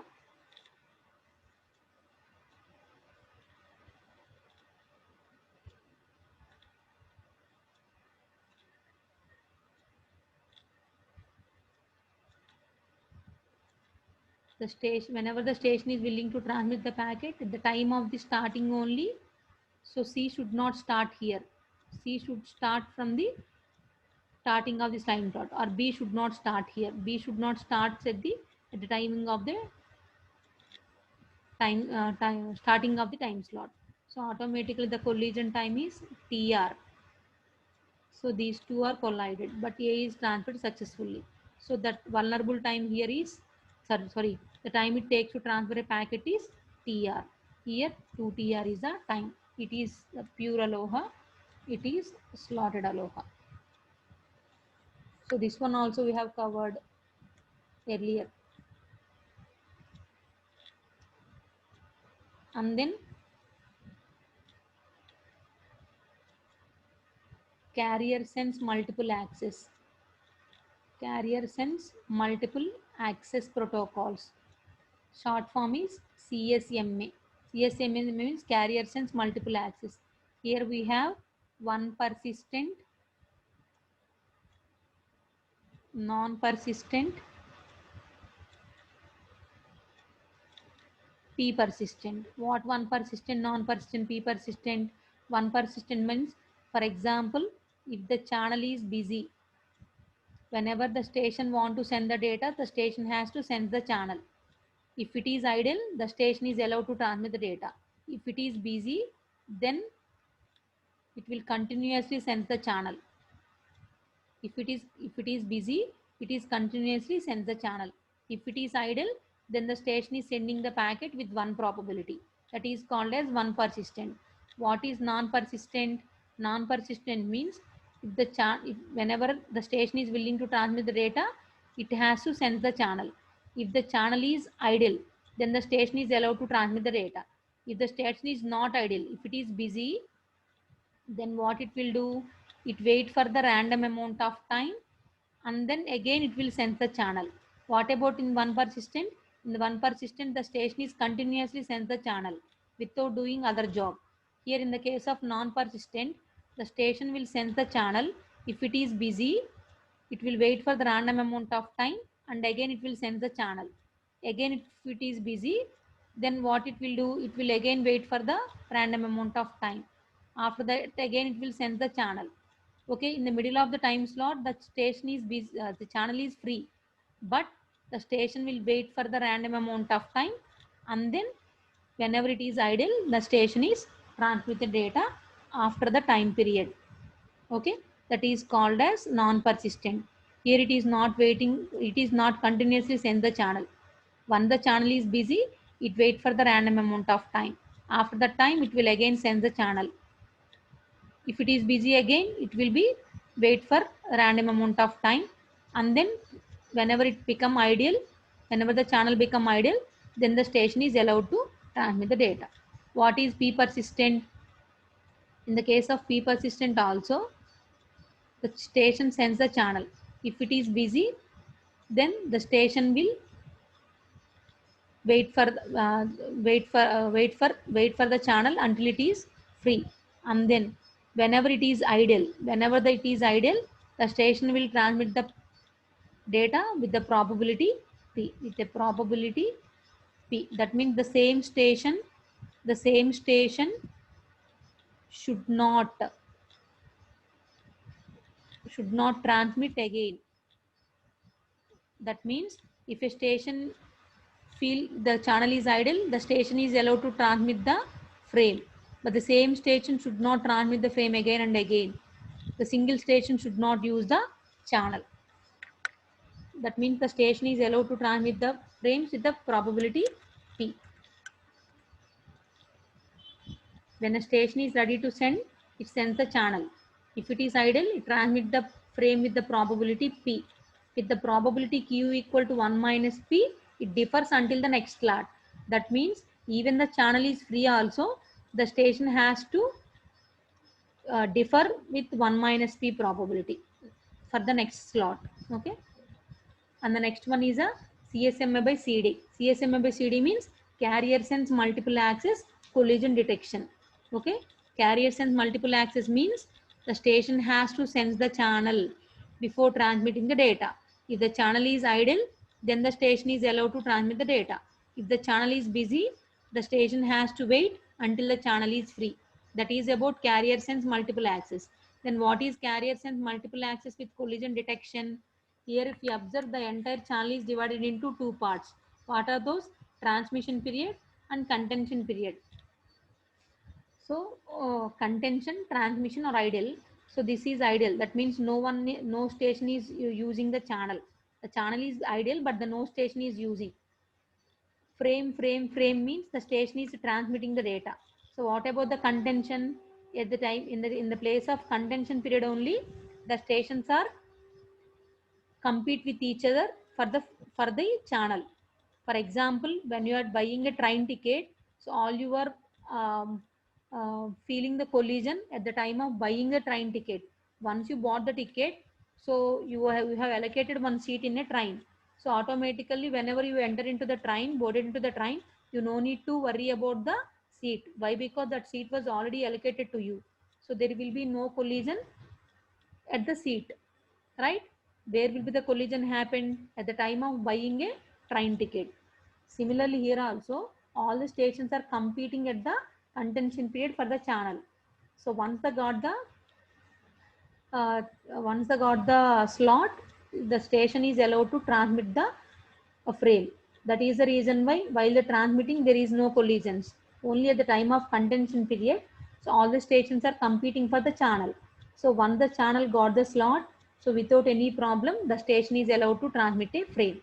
the station, whenever the station is willing to transmit the packet at the time of the starting only, so C should not start here. C should start from the starting of this time dot, or B should not start here. B should not start at the timing of the time starting of the time slot. So automatically the collision time is TR. So these two are collided, but A is transferred successfully. So that vulnerable time here is, the time it takes to transfer a packet is TR. Here 2TR is the time. It is the pure aloha. It is slotted aloha. So this one also we have covered earlier. And then carrier sends multiple access. Carrier sends multiple access protocols. Short form is CSMA. CSMA means carrier sends multiple access. Here we have one persistent, non-persistent, P persistent. What one persistent, non-persistent, P persistent? One persistent means, for example, if the channel is busy, whenever the station want to send the data, the station has to send the channel. If it is idle, the station is allowed to transmit the data. If it is busy, then it will continuously send the channel. If it is busy, it is continuously sends the channel. If it is idle, then the station is sending the packet with one probability. That is called as one persistent. What is non-persistent? Non-persistent means if whenever the station is willing to transmit the data, it has to send the channel. If the channel is idle, then the station is allowed to transmit the data. If the station is not idle, if it is busy, then what it will do? It wait for the random amount of time and then again it will sense the channel. What about in one persistent? In the one persistent, the station is continuously sends the channel without doing other job. Here in the case of non-persistent, the station will sense the channel. If it is busy, it will wait for the random amount of time and again it will send the channel. Again, if it is busy, then what it will do, it will again wait for the random amount of time. After that, again it will send the channel. Okay, in the middle of the time slot, the station is busy, the channel is free, but the station will wait for the random amount of time, and then whenever it is idle, the station is transmit the data after the time period. Okay, that is called as non-persistent. Here it is not waiting, it is not continuously send the channel. When the channel is busy, it wait for the random amount of time. After that time, it will again send the channel. If it is busy again, it will be wait for a random amount of time, and then whenever it become ideal, whenever the channel become ideal, then the station is allowed to transmit the data. What is p persistent? In the case of p persistent also, the station sends the channel. If it is busy, then the station will wait for wait for the channel until it is free, and then whenever it is idle, the station will transmit the data with the probability p, with the probability p. That means the same station should not transmit again. That means if a station feel the channel is idle, the station is allowed to transmit the frame. But the same station should not transmit the frame again and again. The single station should not use the channel. That means the station is allowed to transmit the frames with the probability P. When a station is ready to send, it sends the channel. If it is idle, it transmits the frame with the probability P. With the probability Q equal to 1 minus P, it differs until the next slot. That means even the channel is free also, the station has to differ with 1 minus P probability for the next slot. Okay. And the next one is a CSMA by CD. CSMA by CD means carrier sense multiple access collision detection. Okay, carrier sense multiple access means the station has to sense the channel before transmitting the data. If the channel is idle, then the station is allowed to transmit the data. If the channel is busy, the station has to wait until the channel is free. That is about carrier sense multiple access. Then what is carrier sense multiple access with collision detection? Here if you observe, the entire channel is divided into two parts. What are those? Transmission period and contention period. So contention, transmission or idle. So this is idle. That means no station is using the channel. The channel is idle, but the no station is using. Frame means the station is transmitting the data. So what about the contention? At the time in the place of contention period only, the stations are compete with each other for the channel. For example, when you are buying a train ticket, so all you are feeling the collision at the time of buying the train ticket. Once you bought the ticket, so you have allocated one seat in a train. So automatically, whenever you enter into the train, boarded into the train, you no need to worry about the seat. Why? Because that seat was already allocated to you. So there will be no collision at the seat, right? Where will be the collision happen? At the time of buying a train ticket. Similarly, here also, all the stations are competing at the contention period for the channel. So once they got the slot, the station is allowed to transmit the frame. That is the reason why while the transmitting there is no collisions. Only at the time of contention period, so all the stations are competing for the channel. So once the channel got the slot, so without any problem, the station is allowed to transmit a frame.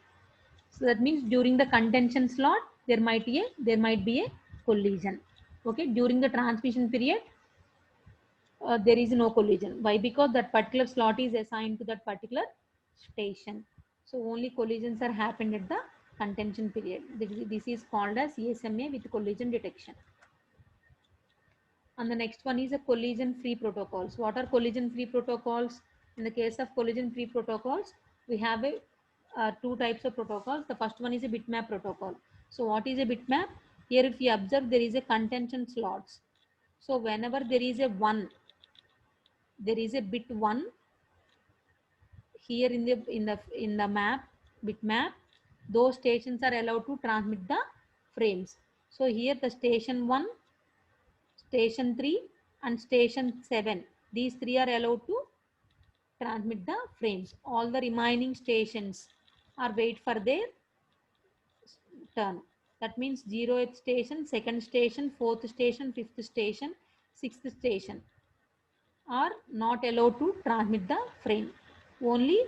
So that means during the contention slot, there might be a collision. Okay, during the transmission period, there is no collision. Why? Because that particular slot is assigned to that particular station. So only collisions are happened at the contention period. This is called as CSMA with collision detection. And the next one is a collision free protocols. What are collision free protocols? In the case of collision free protocols, we have a two types of protocols. The first one is a bitmap protocol. So what is a bitmap? Here if you observe, there is a contention slots. So whenever there is a one, there is a bit one here in the map, bitmap, those stations are allowed to transmit the frames. So here the station 1, station 3 and station 7, these three are allowed to transmit the frames. All the remaining stations are wait for their turn. That means 0th station, 2nd station, 4th station, 5th station, 6th station are not allowed to transmit the frame. Only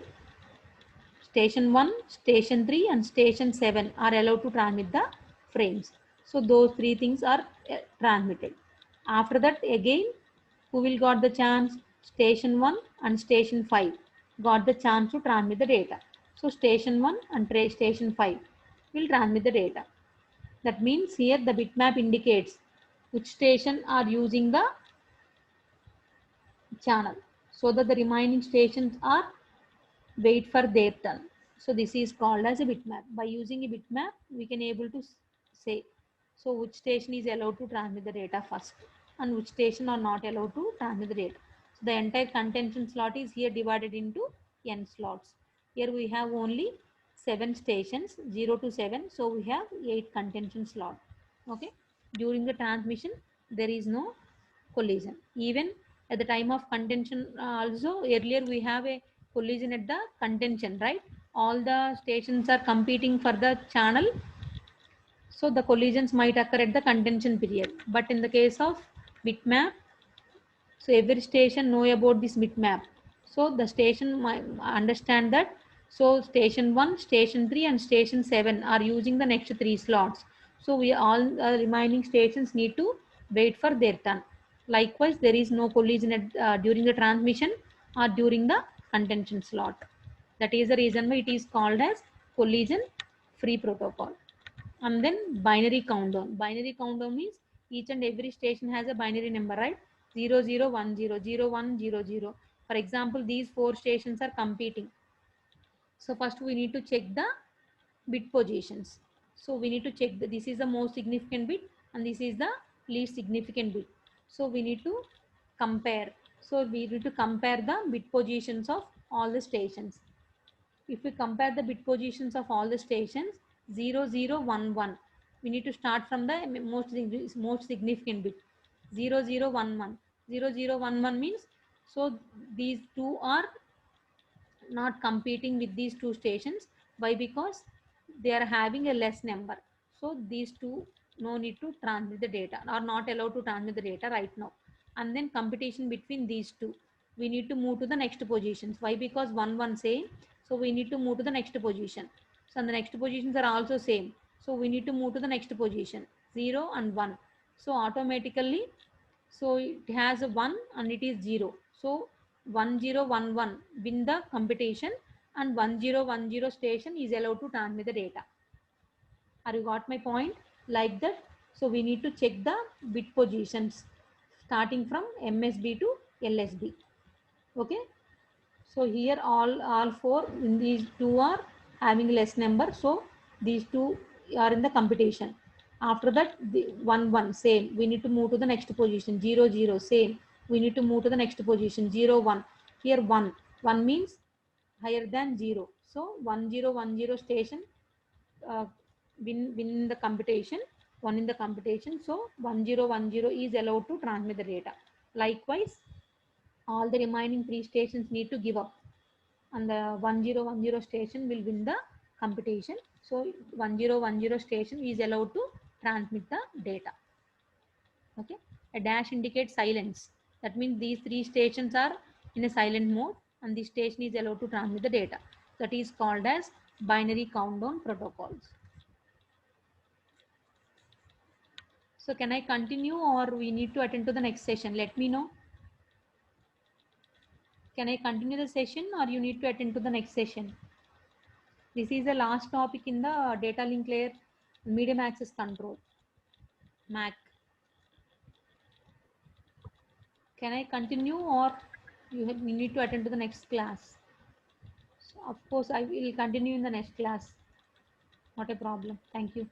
station 1, station 3 and station 7 are allowed to transmit the frames. So those three things are transmitted. After that again, who will got the chance? Station 1 and station 5 got the chance to transmit the data. So station 1 and station 5 will transmit the data. That means here the bitmap indicates which station are using the channel, so that the remaining stations are wait for their turn. So this is called as a bitmap. By using a bitmap, we can able to say, so which station is allowed to transmit the data first and which station are not allowed to transmit the data. So the entire contention slot is here divided into n slots. Here we have only 7 stations, 0 to 7. So we have 8 contention slot. Okay. During the transmission, there is no collision. Even at the time of contention, also earlier we have a collision at the contention, right? All the stations are competing for the channel, so the collisions might occur at the contention period. But in the case of bitmap, so every station know about this bitmap. So the station might understand that. So station 1, station 3 and station 7 are using the next 3 slots. So we all remaining stations need to wait for their turn. Likewise, there is no collision at, during the transmission or during the contention slot. That is the reason why it is called as collision free protocol. And then binary countdown. Binary countdown means each and every station has a binary number, right? 0010, 0100. For example, these 4 stations are competing. So first we need to check the bit positions. So we need to check that this is the most significant bit and this is the least significant bit. So we need to compare. So we need to compare the bit positions of all the stations. If we compare the bit positions of all the stations, 0011, we need to start from the most significant bit. 0011, 0011 means, so these two are not competing with these two stations. Why? Because they are having a less number. So these two no need to transmit the data, are not allowed to transmit the data right now. And then competition between these two, we need to move to the next positions. Why? Because 1 1 same, so we need to move to the next position. So the next positions are also same, so we need to move to the next position. 0 and 1, so automatically, so it has a 1 and it is 0. So 1011 win the competition and 1010 station is allowed to transmit the data. Are you got my point? Like that. So we need to check the bit positions starting from MSB to LSB. Okay. So here all 4 in these 2 are having less number. So these 2 are in the competition. After that, the 1 1 same. We need to move to the next position. 0 0 same. We need to move to the next position. 0 1. Here 1 1 means higher than 0. So 1010 station uh, win the competition. 1 in the competition. So 1010 is allowed to transmit the data. Likewise, all the remaining 3 stations need to give up and the 1010 station will win the competition. So 1010 station is allowed to transmit the data. Okay. A dash indicates silence. That means these 3 stations are in a silent mode and the station is allowed to transmit the data. That is called as binary countdown protocols. So can I continue or we need to attend to the next session? Let me know. Can I continue the session or you need to attend to the next session? This is the last topic in the data link layer medium access control, MAC. Can I continue or you need to attend to the next class? Of course, I will continue in the next class. Not a problem. Thank you.